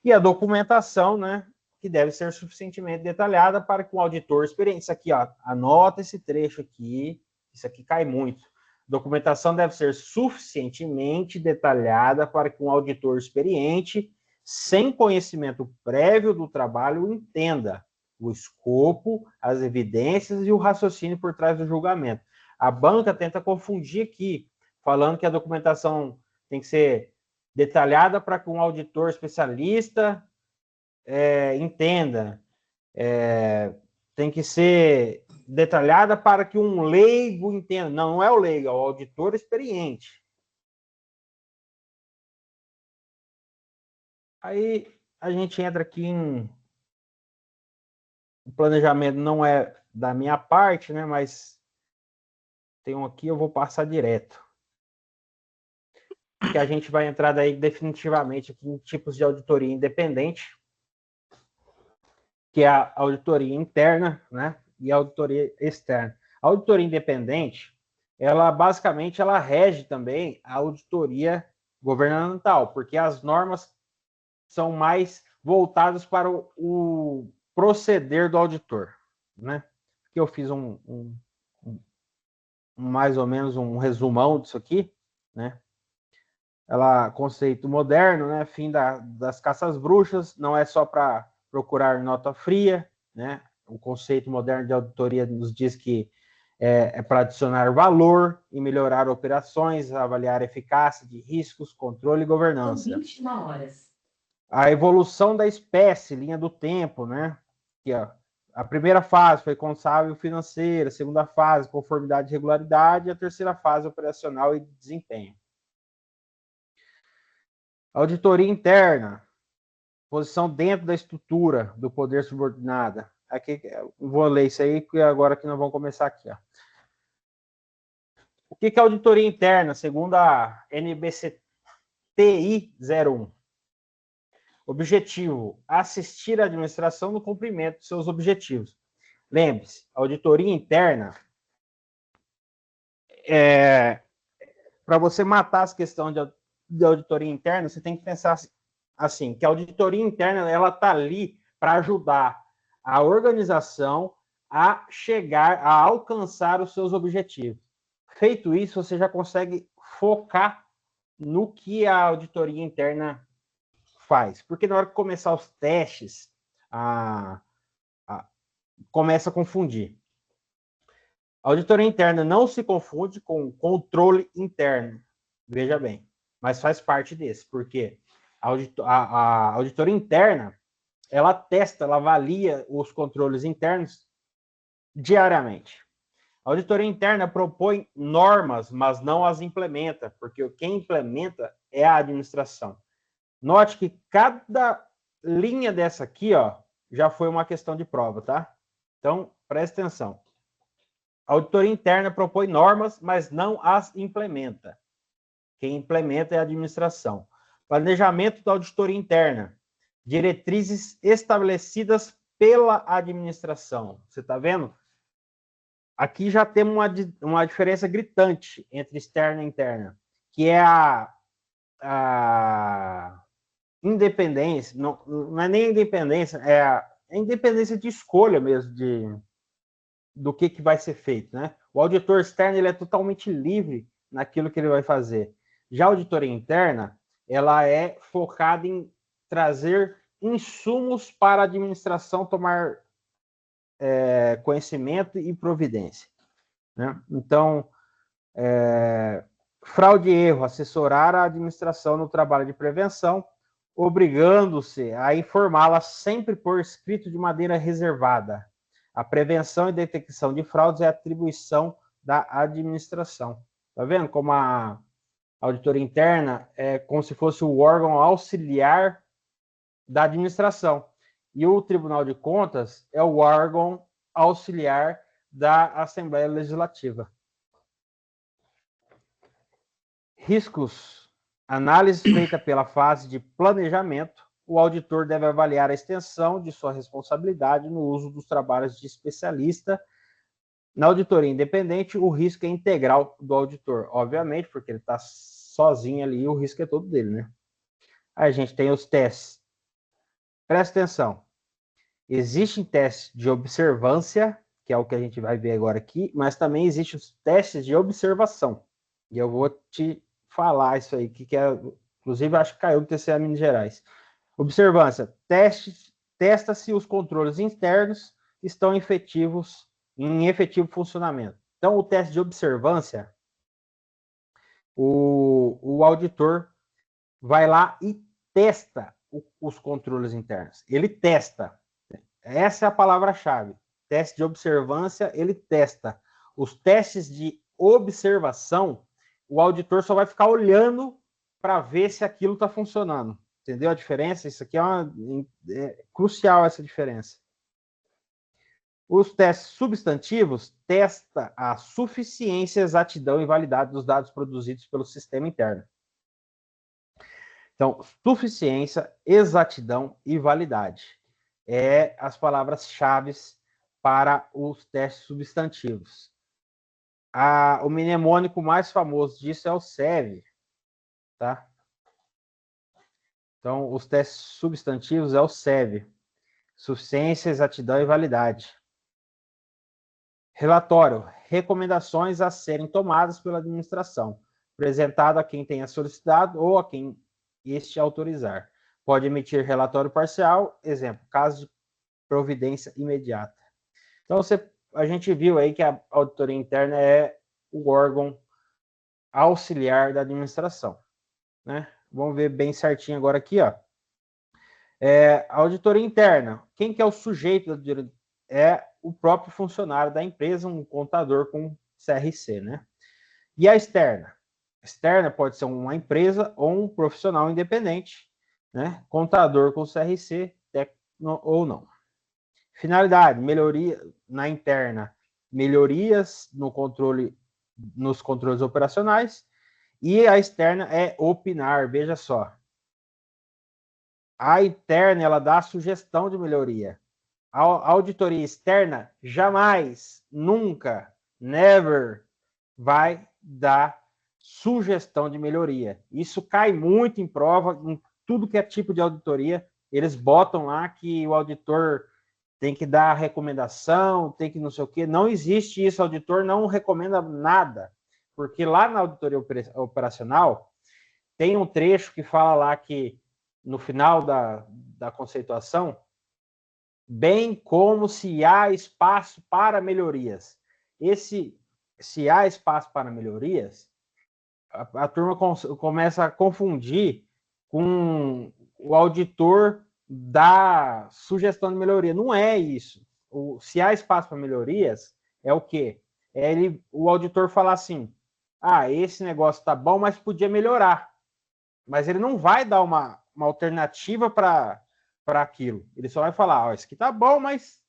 E a documentação, né, que deve ser suficientemente detalhada para que o auditor experiente. Isso aqui, ó, anota esse trecho aqui, isso aqui cai muito. Documentação deve ser suficientemente detalhada para que um auditor experiente, sem conhecimento prévio do trabalho, entenda o escopo, as evidências e o raciocínio por trás do julgamento. A banca tenta confundir aqui, falando que a documentação tem que ser detalhada para que um auditor especialista entenda. Tem que ser detalhada para que um leigo entenda. Não, não é o leigo, é o auditor experiente. Aí a gente entra aqui em... O planejamento não é da minha parte, né? Mas tem um aqui, eu vou passar direto. Que a gente vai entrar daí definitivamente aqui em tipos de auditoria independente, que é a auditoria interna, né? E a auditoria externa. A auditoria independente, ela basicamente ela rege também a auditoria governamental, porque as normas são mais voltadas para o proceder do auditor, né? Que eu fiz mais ou menos um resumão disso aqui, né? Ela conceito moderno, né? Fim das caças bruxas, não é só para procurar nota fria, né? O conceito moderno de auditoria nos diz que é para adicionar valor e melhorar operações, avaliar eficácia de riscos, controle e governança. São 21 horas. A evolução da espécie, linha do tempo, né? Aqui, ó. A primeira fase foi contábil financeira, a segunda fase, conformidade e regularidade, e a terceira fase, operacional e desempenho. Auditoria interna, posição dentro da estrutura do poder subordinado. Aqui, vou ler isso aí, porque agora que nós vamos começar aqui, ó. O que é auditoria interna, segundo a NBCTI 01? Objetivo: assistir a administração no cumprimento de seus objetivos. Lembre-se, auditoria interna para você matar as questões de auditoria interna, você tem que pensar assim, que a auditoria interna ela está ali para ajudar a organização a chegar, a alcançar os seus objetivos. Feito isso, você já consegue focar no que a auditoria interna faz. Porque na hora que começar os testes, começa a confundir. A auditoria interna não se confunde com controle interno. Veja bem, mas faz parte desse, porque a auditoria interna, ela testa, ela avalia os controles internos diariamente. A auditoria interna propõe normas, mas não as implementa, porque quem implementa é a administração. Note que cada linha dessa aqui, ó, já foi uma questão de prova, tá? Então, preste atenção. A auditoria interna propõe normas, mas não as implementa. Quem implementa é a administração. Planejamento da auditoria interna. Diretrizes estabelecidas pela administração. Você está vendo? Aqui já temos uma diferença gritante entre externa e interna, que é a independência, não é nem independência, é a independência de escolha mesmo do que vai ser feito, né? O auditor externo ele é totalmente livre naquilo que ele vai fazer. Já a auditoria interna, ela é focada em trazer insumos para a administração tomar conhecimento e providência, né? Então, fraude e erro, assessorar a administração no trabalho de prevenção, obrigando-se a informá-la sempre por escrito de maneira reservada. A prevenção e detecção de fraudes é atribuição da administração. Tá vendo como a auditoria interna é como se fosse o órgão auxiliar da administração. E o Tribunal de Contas é o órgão auxiliar da Assembleia Legislativa. Riscos. Análise feita pela fase de planejamento. O auditor deve avaliar a extensão de sua responsabilidade no uso dos trabalhos de especialista. Na auditoria independente, o risco é integral do auditor. Obviamente, porque ele está sozinho ali, o risco é todo dele, né? Aí a gente tem os testes. Presta atenção. Existem testes de observância, que é o que a gente vai ver agora aqui, mas também existem os testes de observação. E eu vou te falar isso aí, que é, inclusive, acho que caiu do TCA Minas Gerais. Observância. Testa se os controles internos estão em efetivo funcionamento. Então, o teste de observância, o auditor vai lá e testa os controles internos. Ele testa. Essa é a palavra-chave. Teste de observância, ele testa. Os testes de observação, o auditor só vai ficar olhando para ver se aquilo está funcionando. Entendeu a diferença? Isso aqui é crucial, essa diferença. Os testes substantivos testam a suficiência, exatidão e validade dos dados produzidos pelo sistema interno. Então, suficiência, exatidão e validade é as palavras-chave para os testes substantivos. O mnemônico mais famoso disso é o SEV, tá? Então, os testes substantivos é o SEV. Suficiência, exatidão e validade. Relatório. Recomendações a serem tomadas pela administração, apresentado a quem tenha solicitado ou a quem este autorizar. Pode emitir relatório parcial, exemplo, caso de providência imediata. Então, a gente viu aí que a auditoria interna é o órgão auxiliar da administração, né? Vamos ver bem certinho agora aqui, ó. A auditoria interna, quem que é o sujeito da auditoria? É o próprio funcionário da empresa, um contador com CRC, né? E a externa? A externa pode ser uma empresa ou um profissional independente, né? Contador com CRC, técnico ou não. Finalidade, melhoria na interna, melhorias no controle, nos controles operacionais, e a externa é opinar, veja só. A interna, ela dá a sugestão de melhoria. A auditoria externa jamais, nunca, never vai dar sugestão de melhoria. Isso cai muito em prova, em tudo que é tipo de auditoria. Eles botam lá que o auditor tem que dar recomendação, tem que não sei o quê. Não existe isso, o auditor não recomenda nada. Porque lá na auditoria operacional, tem um trecho que fala lá que, no final da conceituação, bem como se há espaço para melhorias. Se há espaço para melhorias, a turma começa a confundir com o auditor da sugestão de melhoria. Não é isso. Se há espaço para melhorias, é o quê? O auditor falar assim, esse negócio tá bom, mas podia melhorar. Mas ele não vai dar uma alternativa para aquilo. Ele só vai falar, isso aqui tá bom, mas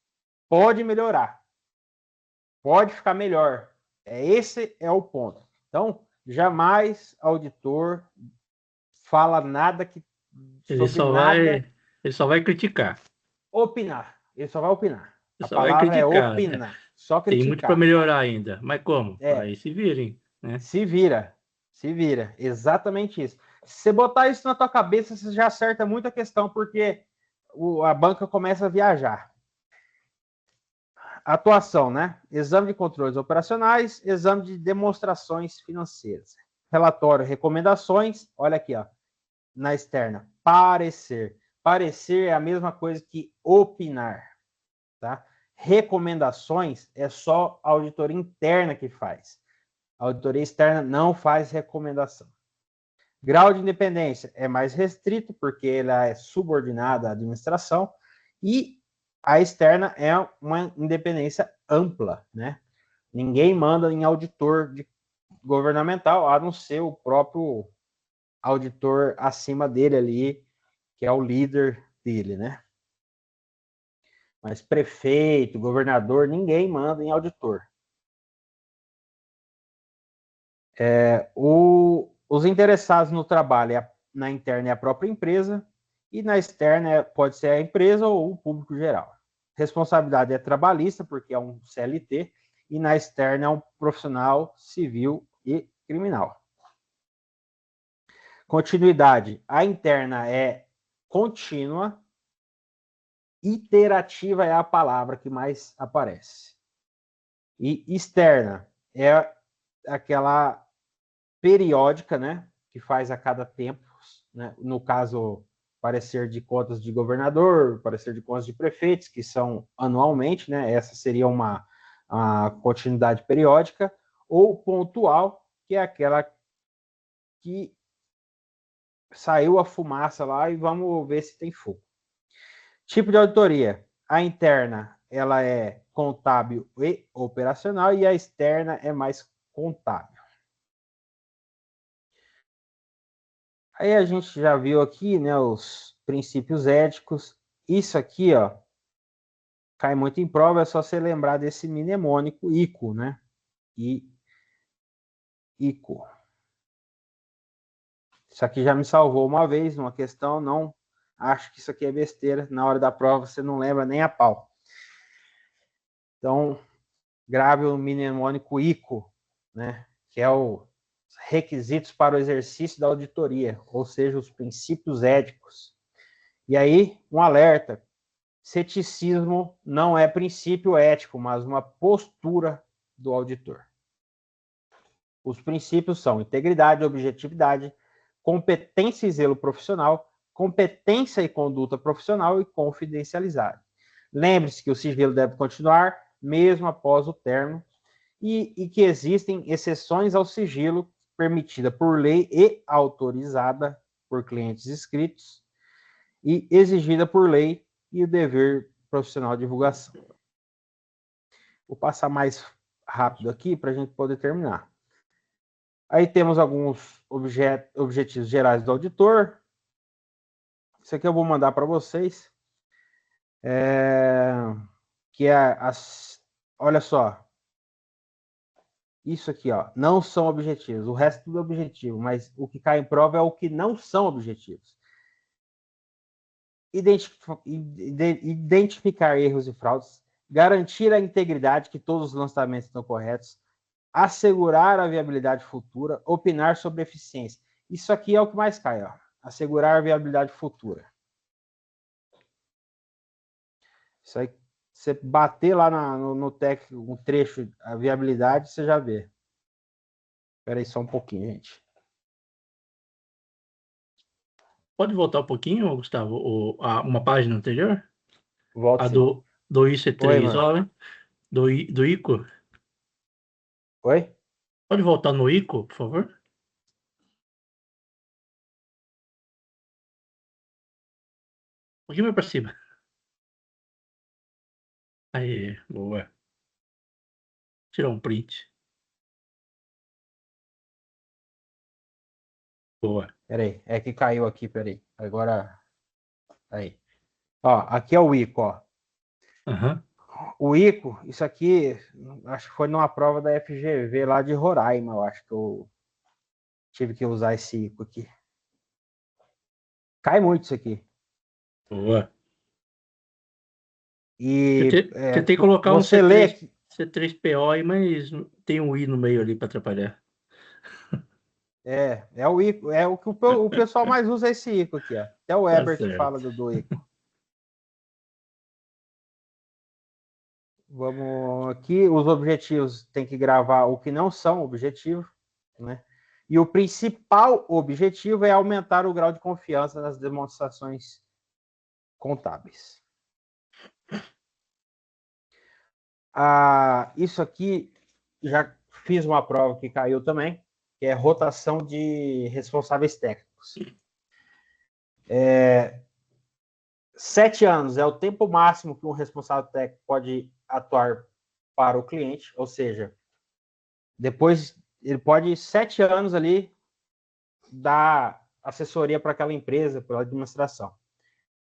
pode melhorar. Pode ficar melhor. Esse é o ponto. Então, jamais auditor fala nada que ele só vai criticar. Opinar. Ele só vai opinar. Ele a só vai palavra criticar, é opinar. né? Só criticar. Tem muito para melhorar ainda. Mas como? É. Aí se virem, né? Se vira. Se vira. Exatamente isso. Se você botar isso na tua cabeça, você já acerta muito a questão, porque a banca começa a viajar. Atuação, né? Exame de controles operacionais, exame de demonstrações financeiras. Relatório, recomendações. Olha aqui, ó. Na externa, parecer. Parecer é a mesma coisa que opinar, tá? Recomendações é só a auditoria interna que faz. A auditoria externa não faz recomendação. Grau de independência é mais restrito, porque ela é subordinada à administração, e a externa é uma independência ampla, né? Ninguém manda em auditor governamental, a não ser o próprio auditor acima dele ali, que é o líder dele, né? Mas prefeito, governador, ninguém manda em auditor. Os interessados no trabalho na interna é a própria empresa, e na externa pode ser a empresa ou o público geral. Responsabilidade é trabalhista, porque é um CLT, e na externa é um profissional civil e criminal. Continuidade. A interna é contínua, iterativa é a palavra que mais aparece. E externa é aquela periódica, né, que faz a cada tempo, né? No caso, parecer de contas de governador, parecer de contas de prefeitos, que são anualmente, né? Essa seria uma continuidade periódica, ou pontual, que é aquela que saiu a fumaça lá e vamos ver se tem fogo. Tipo de auditoria. A interna, ela é contábil e operacional, e a externa é mais contábil. Aí a gente já viu aqui, né, os princípios éticos. Isso aqui, ó, cai muito em prova, é só você lembrar desse mnemônico ICO, né? ICO. Isso aqui já me salvou uma vez numa questão, não acho que isso aqui é besteira. Na hora da prova você não lembra nem a pau. Então, grave o mnemônico ICO, né? Que é os requisitos para o exercício da auditoria, ou seja, os princípios éticos. E aí, um alerta: ceticismo não é princípio ético, mas uma postura do auditor. Os princípios são integridade, objetividade, competência e zelo profissional, competência e conduta profissional e confidencialidade. Lembre-se que o sigilo deve continuar mesmo após o término e que existem exceções ao sigilo permitida por lei e autorizada por clientes inscritos e exigida por lei e o dever profissional de divulgação. Vou passar mais rápido aqui para a gente poder terminar. Aí temos alguns objetivos gerais do auditor. Isso aqui eu vou mandar para vocês. Que é olha só. Isso aqui, ó, não são objetivos. O resto tudo é objetivo, mas o que cai em prova é o que não são objetivos. Identificar erros e fraudes, garantir a integridade, que todos os lançamentos estão corretos, assegurar a viabilidade futura, opinar sobre eficiência. Isso aqui é o que mais cai, ó. Assegurar a viabilidade futura. Isso aí, você bater lá no técnico, um trecho, a viabilidade, você já vê. Espera aí só um pouquinho, gente. Pode voltar um pouquinho, Gustavo, uma página anterior? Volta A sim. do IC3, Oi, ó, do ICO. Oi? Pode voltar no ICO, por favor? Um pouquinho mais para cima. Aí, boa. Tirar um print. Boa. Peraí, é que caiu aqui, peraí. Agora, aí. Ó, aqui é o ICO, ó. Uhum. O ICO, isso aqui, acho que foi numa prova da FGV lá de Roraima, eu acho que eu tive que usar esse ICO aqui. Cai muito isso aqui. Boa. E Tentei colocar um você lê aqui. C3PO aí, mas tem um I no meio ali para atrapalhar. É o ICO, é o que o pessoal mais usa, esse ICO aqui, ó. Até o Tá Ebert certo. fala do ICO. Vamos aqui, os objetivos tem que gravar o que não são objetivos, né? E o principal objetivo é aumentar o grau de confiança nas demonstrações contábeis. Isso aqui, já fiz uma prova que caiu também, que é rotação de responsáveis técnicos. 7 anos é o tempo máximo que um responsável técnico pode atuar para o cliente, ou seja, depois ele pode 7 anos ali dar assessoria para aquela empresa, pela administração.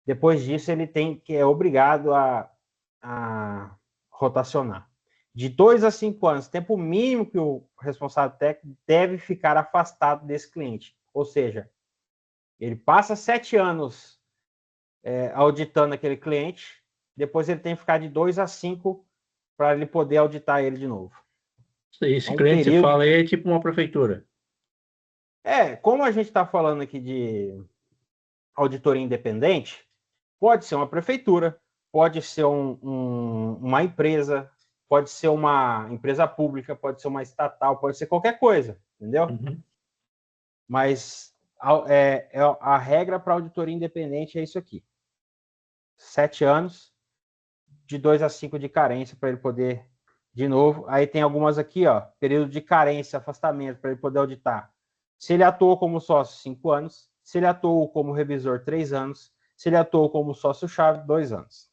Depois disso, ele é obrigado a rotacionar. De 2 a 5 anos, tempo mínimo que o responsável técnico deve ficar afastado desse cliente. Ou seja, ele passa 7 anos auditando aquele cliente, depois ele tem que ficar de 2 a 5 para ele poder auditar ele de novo. Esse Um cliente, você período... fala, é tipo uma prefeitura. Como a gente está falando aqui de auditoria independente, pode ser uma prefeitura, pode ser uma empresa, pode ser uma empresa pública, pode ser uma estatal, pode ser qualquer coisa, entendeu? Uhum. Mas a regra para auditoria independente é isso aqui. 7 anos, de 2 a 5 de carência para ele poder, de novo. Aí tem algumas aqui, ó, período de carência, afastamento, para ele poder auditar. Se ele atuou como sócio, 5 anos. Se ele atuou como revisor, 3 anos. Se ele atuou como sócio-chave, 2 anos.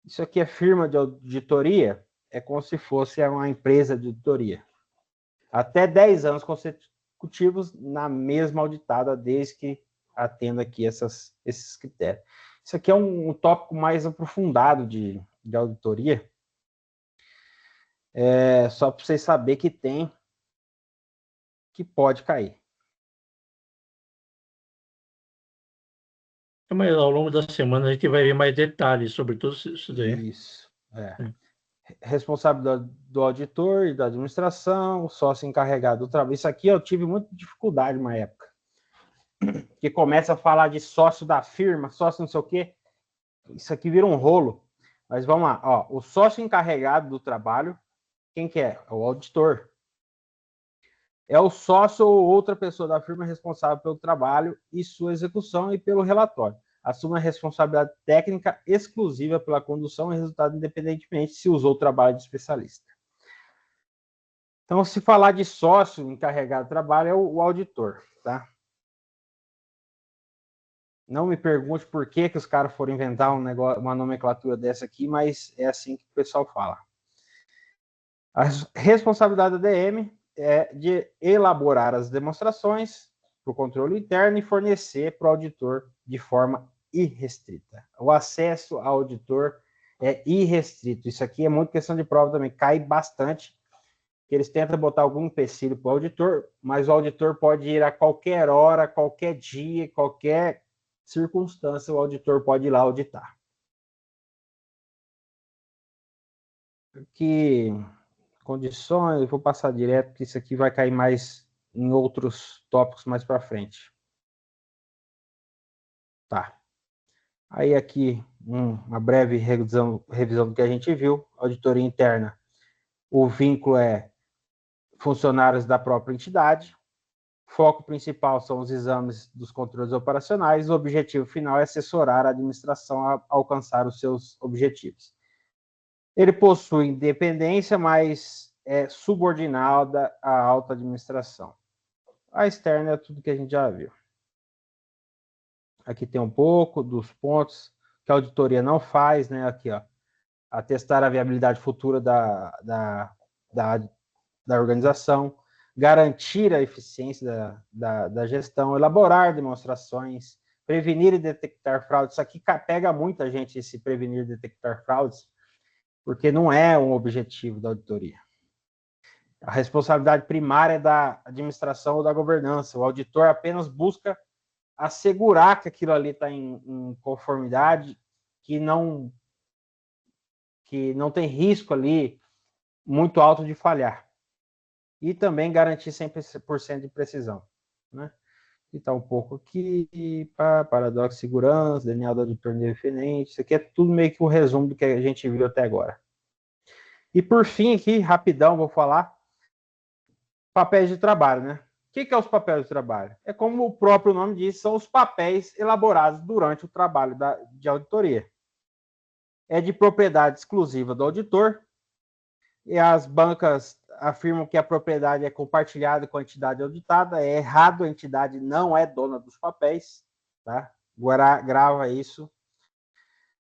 Isso aqui é firma de auditoria, é como se fosse uma empresa de auditoria. Até 10 anos consecutivos na mesma auditada, desde que atenda aqui esses critérios. Isso aqui é um tópico mais aprofundado de auditoria. Só para vocês saberem que pode cair. Mas ao longo da semana a gente vai ver mais detalhes sobre tudo isso daí. Isso. Responsabilidade do auditor e da administração, sócio encarregado do trabalho. Isso aqui eu tive muita dificuldade uma época. Que começa a falar de sócio da firma, sócio não sei o quê. Isso aqui vira um rolo. Mas vamos lá. Ó, o sócio encarregado do trabalho, quem que é? É o auditor. É o sócio ou outra pessoa da firma responsável pelo trabalho e sua execução e pelo relatório. Assume a responsabilidade técnica exclusiva pela condução e resultado independentemente se usou o trabalho de especialista. Então, se falar de sócio encarregado do trabalho, é o auditor, tá? Não me pergunte por que os caras foram inventar uma nomenclatura dessa aqui, mas é assim que o pessoal fala. A responsabilidade da DM é de elaborar as demonstrações para o controle interno e fornecer para o auditor de forma irrestrita. O acesso ao auditor é irrestrito. Isso aqui é muito questão de prova também. Cai bastante. Eles tentam botar algum empecilho para o auditor, mas o auditor pode ir a qualquer hora, qualquer dia, qualquer circunstância, o auditor pode ir lá auditar. Que condições, eu vou passar direto, porque isso aqui vai cair mais em outros tópicos mais para frente. Tá. Aí aqui, uma breve revisão do que a gente viu. Auditoria interna. O vínculo é funcionários da própria entidade. Foco principal são os exames dos controles operacionais. O objetivo final é assessorar a administração a alcançar os seus objetivos. Ele possui independência, mas é subordinada à alta administração. A externa é tudo que a gente já viu. Aqui tem um pouco dos pontos que a auditoria não faz, né? Aqui, ó, atestar a viabilidade futura da organização, garantir a eficiência da gestão, elaborar demonstrações, prevenir e detectar fraudes. Isso aqui pega muita gente, esse prevenir e detectar fraudes, porque não é um objetivo da auditoria. A responsabilidade primária é da administração ou da governança. O auditor apenas busca assegurar que aquilo ali está em conformidade, que não tem risco ali muito alto de falhar. E também garantir 100% de precisão, né? E tá um pouco aqui, paradoxo de segurança, DNA do auditor independente. Isso aqui é tudo meio que um resumo do que a gente viu até agora. E por fim aqui, rapidão, vou falar papéis de trabalho, né? O que é os papéis de trabalho? É como o próprio nome diz, são os papéis elaborados durante o trabalho de auditoria. É de propriedade exclusiva do auditor, e as bancas afirmam que a propriedade é compartilhada com a entidade auditada. É errado, a entidade não é dona dos papéis, tá? Grava isso.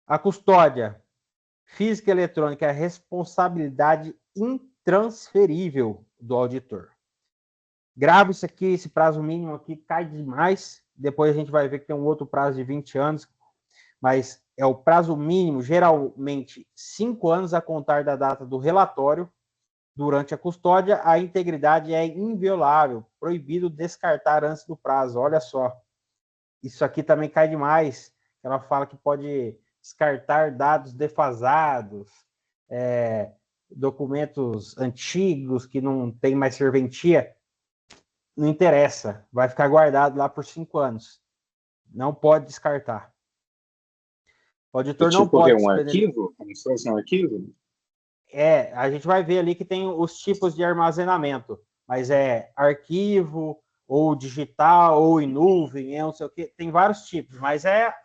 A custódia física e eletrônica é a responsabilidade intransferível do auditor. Grava isso aqui, esse prazo mínimo aqui cai demais. Depois a gente vai ver que tem um outro prazo de 20 anos, mas é o prazo mínimo, geralmente 5 anos a contar da data do relatório. Durante a custódia, a integridade é inviolável, proibido descartar antes do prazo. Olha só, isso aqui também cai demais. Ela fala que pode descartar dados defasados, documentos antigos que não tem mais serventia. Não interessa, vai ficar guardado lá por 5 anos. Não pode descartar. O auditor não pode... É um arquivo? Como se fosse um arquivo? A gente vai ver ali que tem os tipos de armazenamento, mas é arquivo, ou digital, ou em nuvem, não sei o quê. Tem vários tipos, mas é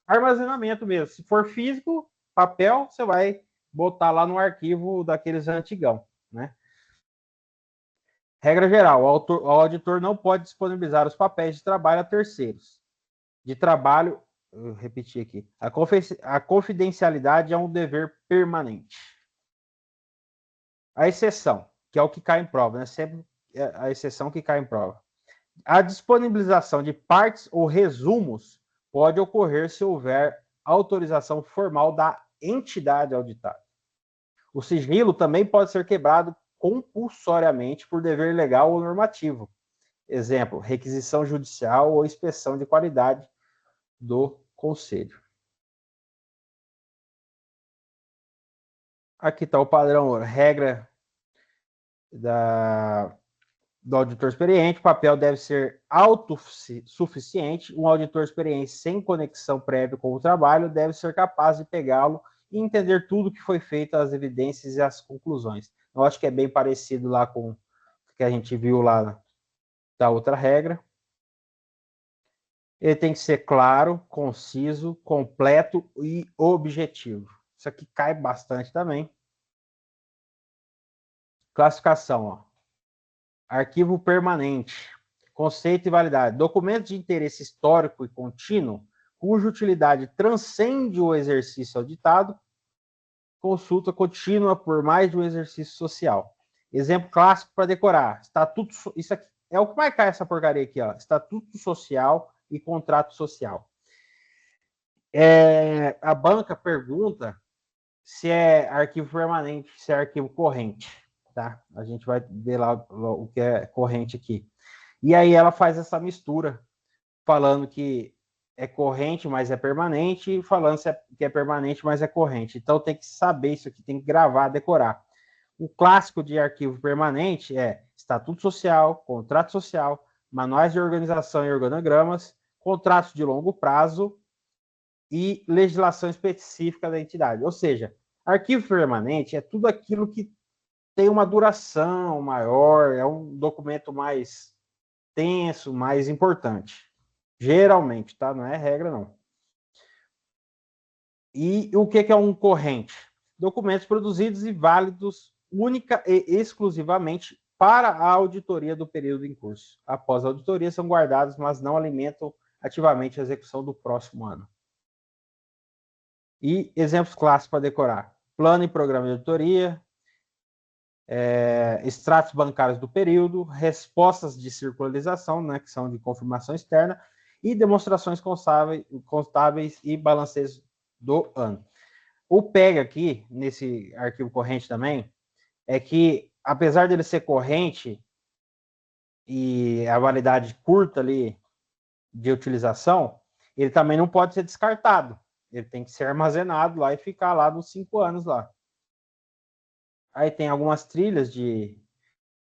armazenamento mesmo. Se for físico, papel, você vai botar lá no arquivo daqueles antigão, né? Regra geral, o auditor não pode disponibilizar os papéis de trabalho a terceiros. De trabalho, eu repeti aqui, a confidencialidade é um dever permanente. A exceção, que é o que cai em prova, né? Sempre a exceção que cai em prova. A disponibilização de partes ou resumos pode ocorrer se houver autorização formal da entidade auditada. O sigilo também pode ser quebrado compulsoriamente por dever legal ou normativo. Exemplo, requisição judicial ou inspeção de qualidade do conselho. Aqui está o padrão, regra do auditor experiente. O papel deve ser autossuficiente. Um auditor experiente sem conexão prévia com o trabalho deve ser capaz de pegá-lo e entender tudo que foi feito, as evidências e as conclusões. Eu acho que é bem parecido lá com o que a gente viu lá da outra regra. Ele tem que ser claro, conciso, completo e objetivo. Isso aqui cai bastante também. Classificação, ó. Arquivo permanente. Conceito e validade. Documentos de interesse histórico e contínuo, cuja utilidade transcende o exercício auditado. Consulta contínua por mais de um exercício social. Exemplo clássico para decorar. Estatuto, isso aqui é o que mais cai essa porcaria aqui, ó. Estatuto social e contrato social. A banca pergunta se é arquivo permanente, se é arquivo corrente, tá? A gente vai ver lá o que é corrente aqui. E aí ela faz essa mistura, falando que é corrente, mas é permanente, e falando que é permanente, mas é corrente. Então tem que saber isso aqui, tem que gravar, decorar. O clássico de arquivo permanente é estatuto social, contrato social, manuais de organização e organogramas, contratos de longo prazo e legislação específica da entidade. Ou seja, arquivo permanente é tudo aquilo que tem uma duração maior, é um documento mais tenso, mais importante. Geralmente, tá? Não é regra, não. E o que é um corrente? Documentos produzidos e válidos única e exclusivamente para a auditoria do período em curso. Após a auditoria, são guardados, mas não alimentam ativamente a execução do próximo ano. E exemplos clássicos para decorar. Plano e programa de auditoria, extratos bancários do período, respostas de circularização, né, que são de confirmação externa, e demonstrações contábeis e balanceios do ano. O PEG aqui, nesse arquivo corrente também, é que, apesar dele ser corrente e a validade curta ali de utilização, ele também não pode ser descartado. Ele tem que ser armazenado lá e ficar lá nos 5 anos lá. Aí tem algumas trilhas de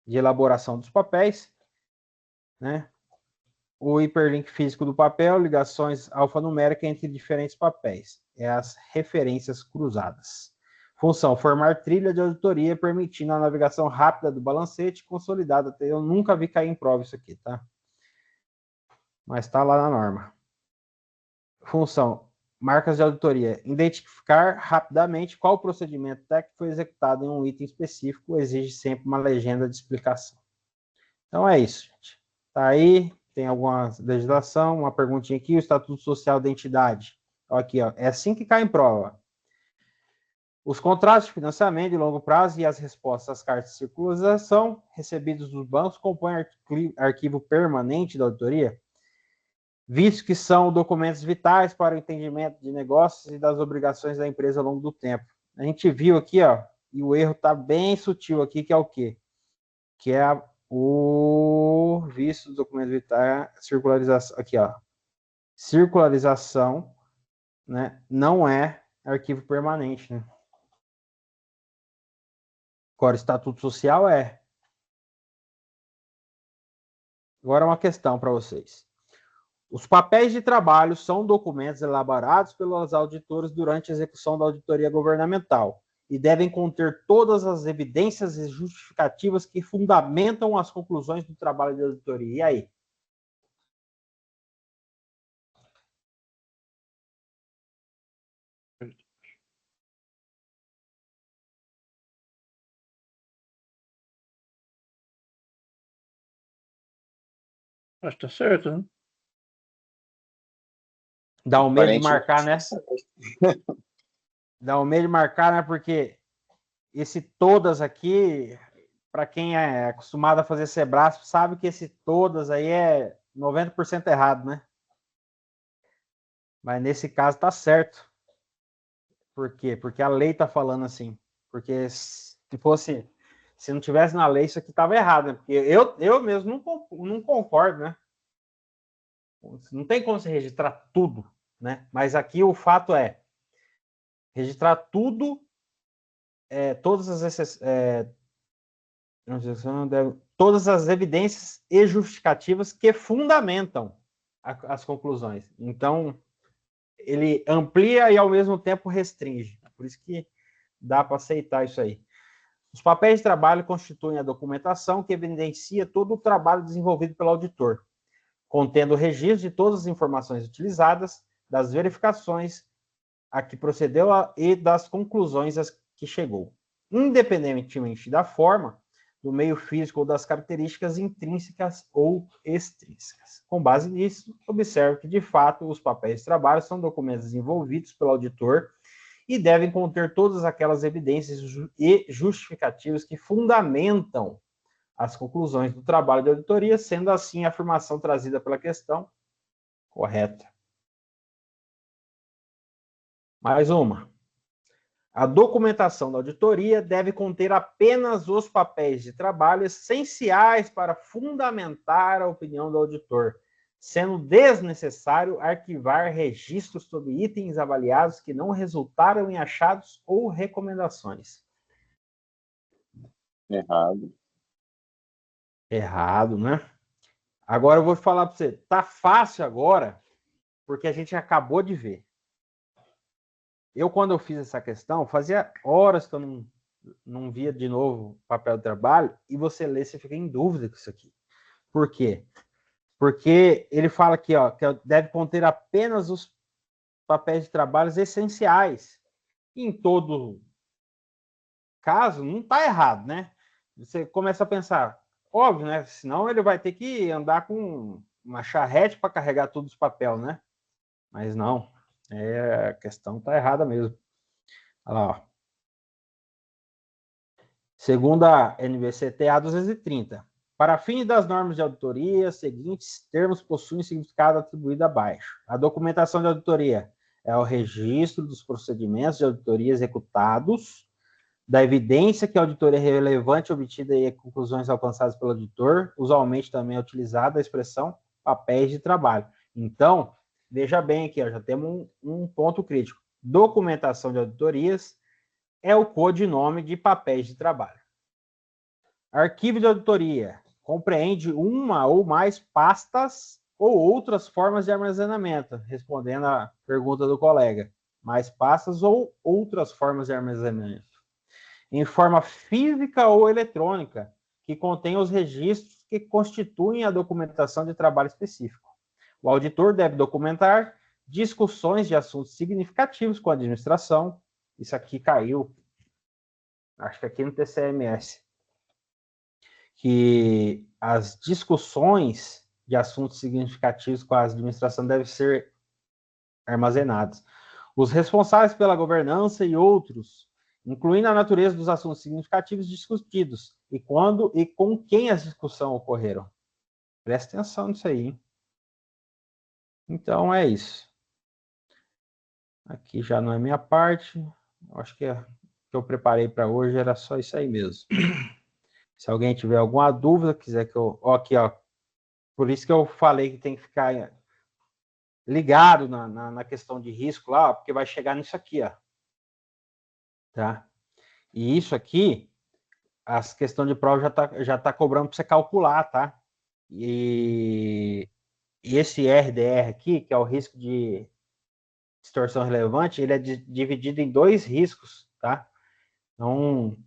elaboração dos papéis, né? O hiperlink físico do papel, ligações alfanuméricas entre diferentes papéis. É as referências cruzadas. Função, formar trilha de auditoria, permitindo a navegação rápida do balancete consolidada. Eu nunca vi cair em prova isso aqui, tá? Mas está lá na norma. Função, marcas de auditoria. Identificar rapidamente qual procedimento técnico foi executado em um item específico, exige sempre uma legenda de explicação. Então é isso, gente. Tá aí, tem alguma legislação, uma perguntinha aqui, o Estatuto Social da Entidade. Aqui, ó, é assim que cai em prova. Os contratos de financiamento de longo prazo e as respostas às cartas de circularização recebidos dos bancos compõem arquivo permanente da auditoria, visto que são documentos vitais para o entendimento de negócios e das obrigações da empresa ao longo do tempo. A gente viu aqui, ó, e o erro está bem sutil aqui, que é o quê? Que é o visto dos documentos vitais, circularização, aqui, ó, circularização, né, não é arquivo permanente, né? Agora, estatuto social é. Agora uma questão para vocês. Os papéis de trabalho são documentos elaborados pelos auditores durante a execução da auditoria governamental e devem conter todas as evidências e justificativas que fundamentam as conclusões do trabalho de auditoria. E aí? Acho que tá certo, né? Dá um medo de marcar, né? Dá um medo de marcar, né? Porque esse todas aqui para quem é acostumado a fazer Sebrasp, sabe que esse todas aí é 90% errado, né? Mas nesse caso tá certo. Por quê? Porque a lei tá falando assim. Porque se não tivesse na lei, isso aqui tava errado, né? Porque eu mesmo não concordo, né? Não tem como você registrar tudo, né? Mas aqui o fato é registrar tudo, todas as evidências e justificativas que fundamentam as conclusões. Então, ele amplia e, ao mesmo tempo, restringe. Por isso que dá para aceitar isso aí. Os papéis de trabalho constituem a documentação que evidencia todo o trabalho desenvolvido pelo auditor, contendo o registro de todas as informações utilizadas, das verificações a que procedeu e das conclusões a que chegou, independentemente da forma, do meio físico ou das características intrínsecas ou extrínsecas. Com base nisso, observe que, de fato, os papéis de trabalho são documentos desenvolvidos pelo auditor e devem conter todas aquelas evidências e justificativas que fundamentam as conclusões do trabalho de auditoria, sendo assim a afirmação trazida pela questão correta. Mais uma. A documentação da auditoria deve conter apenas os papéis de trabalho essenciais para fundamentar a opinião do auditor, sendo desnecessário arquivar registros sobre itens avaliados que não resultaram em achados ou recomendações. Errado. Errado, né? Agora eu vou falar para você, tá fácil agora, porque a gente acabou de ver. Eu, quando eu fiz essa questão, fazia horas que eu não via de novo o papel de trabalho, e você lê, você fica em dúvida com isso aqui. Por quê? Porque ele fala aqui, ó, que deve conter apenas os papéis de trabalho essenciais. Em todo caso, não está errado, né? Você começa a pensar, óbvio, né? Senão ele vai ter que andar com uma charrete para carregar todos os papéis, né? Mas não, a questão está errada mesmo. Olha lá, ó. Segundo a NBCTA 230, para fins das normas de auditoria, seguintes termos possuem significado atribuído abaixo. A documentação de auditoria é o registro dos procedimentos de auditoria executados, da evidência que a auditoria é relevante obtida e conclusões alcançadas pelo auditor, usualmente também é utilizada a expressão papéis de trabalho. Então, veja bem aqui, ó, já temos um ponto crítico. Documentação de auditorias é o codinome de papéis de trabalho. Arquivo de auditoria compreende uma ou mais pastas ou outras formas de armazenamento, respondendo à pergunta do colega. Mais pastas ou outras formas de armazenamento. Em forma física ou eletrônica, que contém os registros que constituem a documentação de trabalho específico. O auditor deve documentar discussões de assuntos significativos com a administração. Isso aqui caiu, acho que aqui no TCMS. Que as discussões de assuntos significativos com a administração devem ser armazenadas. Os responsáveis pela governança e outros, incluindo a natureza dos assuntos significativos discutidos e quando e com quem as discussões ocorreram. Presta atenção nisso aí, hein? Então, é isso. Aqui já não é minha parte. Eu acho que o que eu preparei para hoje era só isso aí mesmo. Se alguém tiver alguma dúvida, quiser que eu... Ó, aqui, ó. Por isso que eu falei que tem que ficar ligado na questão de risco lá, ó, porque vai chegar nisso aqui, ó. Tá? E isso aqui, as questões de prova já tá cobrando para você calcular, tá? E esse RDR aqui, que é o risco de distorção relevante, ele é dividido em dois riscos, tá? Então,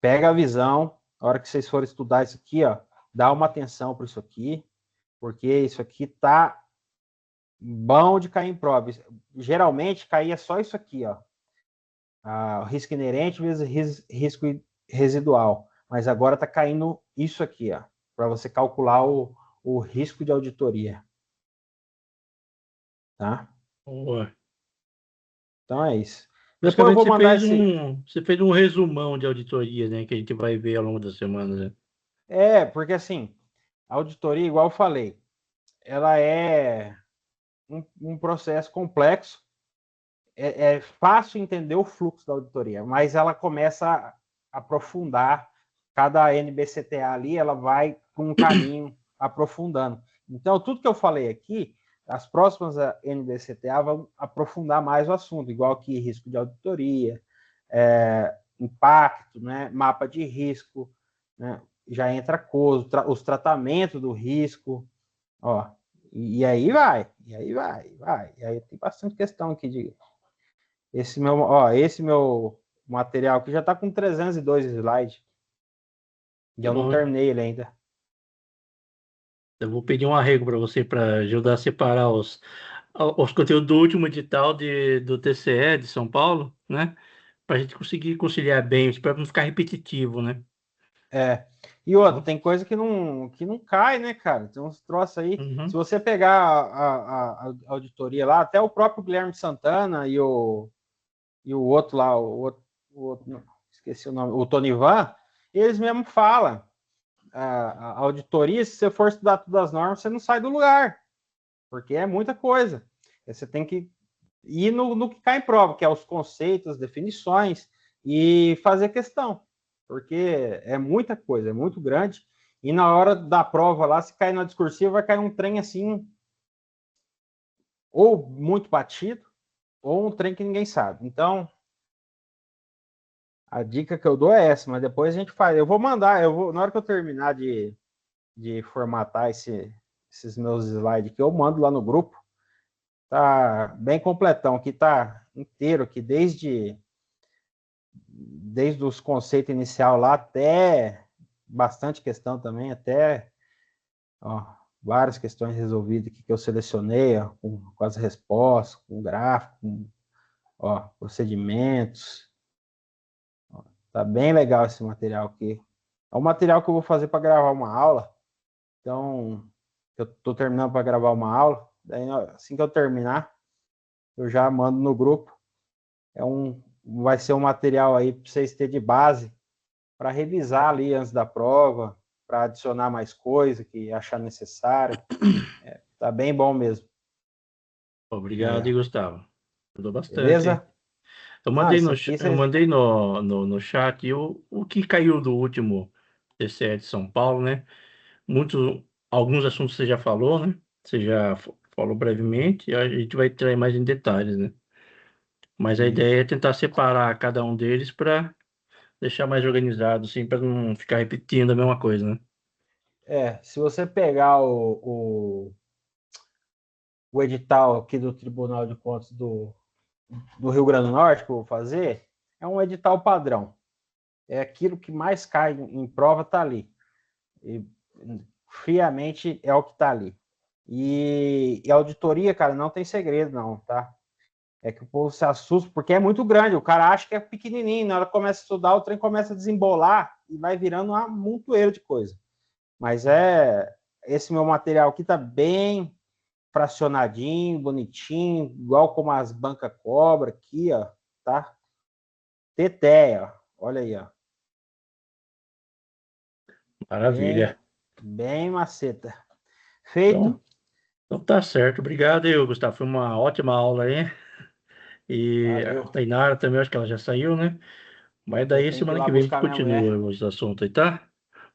pega a visão, na hora que vocês forem estudar isso aqui, ó, dá uma atenção para isso aqui, porque isso aqui tá bom de cair em prova. Geralmente caía só isso aqui, ó. O risco inerente vezes risco residual. Mas agora tá caindo isso aqui, ó, para você calcular o risco de auditoria. Tá? Boa. Então é isso. Depois eu vou mandar você fez um resumão de auditoria, né? Que a gente vai ver ao longo da semana, né? Porque assim, a auditoria, igual eu falei, ela é um processo complexo. É fácil entender o fluxo da auditoria, mas ela começa a aprofundar. Cada NBCTA ali, ela vai com um caminho aprofundando. Então, tudo que eu falei aqui, as próximas NBCTA vão aprofundar mais o assunto, igual que risco de auditoria, impacto, né, mapa de risco, né, já entra COSO, os tratamentos do risco, ó, e aí vai. E aí tem bastante questão aqui de... Esse meu material aqui já está com 302 slides. E eu não terminei ele ainda. Eu vou pedir um arrego para você para ajudar a separar os conteúdos do último edital do TCE de São Paulo, né? Para a gente conseguir conciliar bem, para não ficar repetitivo, né? E outra, tem coisa que não cai, né, cara? Tem uns troços aí. Uhum. Se você pegar a auditoria lá, até o próprio Guilherme Santana e o outro lá, esqueci o nome, o Tonivan, eles mesmo falam. A auditoria, se você for estudar todas as normas, você não sai do lugar, porque é muita coisa. Você tem que ir no que cai em prova, que é os conceitos, as definições, e fazer questão, porque é muita coisa, é muito grande, e na hora da prova lá, se cair na discursiva, vai cair um trem assim, ou muito batido, ou um trem que ninguém sabe. Então, a dica que eu dou é essa, mas depois a gente faz. Eu vou mandar, na hora que eu terminar de formatar esses meus slides que eu mando lá no grupo, tá bem completão, que tá inteiro aqui, desde os conceitos inicial lá até bastante questão também, até várias questões resolvidas aqui que eu selecionei, com as respostas, com gráfico, procedimentos. Tá bem legal esse material aqui. É um material que eu vou fazer para gravar uma aula. Então, eu estou terminando para gravar uma aula. Daí, assim que eu terminar, eu já mando no grupo. Vai ser um material aí para vocês terem de base para revisar ali antes da prova, para adicionar mais coisa que achar necessário. Tá bem bom mesmo. Obrigado, Gustavo. Ajudou bastante. Beleza? Eu mandei no chat o que caiu do último TCE de São Paulo, né? Alguns assuntos você já falou, né? Você já falou brevemente, e a gente vai entrar mais em detalhes, né? Mas a ideia é tentar separar cada um deles para deixar mais organizado, assim, para não ficar repetindo a mesma coisa, né? Se você pegar o edital aqui do Tribunal de Contas do Rio Grande do Norte que eu vou fazer, é um edital padrão. É aquilo que mais cai em prova, tá ali. E, friamente, é o que tá ali. E a auditoria, cara, não tem segredo, não, tá? É que o povo se assusta, porque é muito grande. O cara acha que é pequenininho, na hora que começa a estudar, o trem começa a desembolar e vai virando uma montoeira de coisa. Mas esse meu material aqui tá bem fracionadinho, bonitinho, igual como as bancas cobra aqui, ó, tá? Teteia, olha aí, ó. Maravilha. Bem maceta. Feito. Então tá certo. Obrigado, Gustavo. Foi uma ótima aula aí. E Valeu. a Tainara também, acho que ela já saiu, né? Mas daí semana que vem a gente continua os assuntos aí, tá?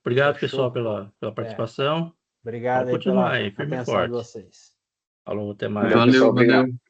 Obrigado, Fechou. pessoal, pela participação. Obrigado Vamos aí continuar pela aí, firme e atenção de forte. vocês. Falou, até mais. Valeu, pessoal. Obrigado.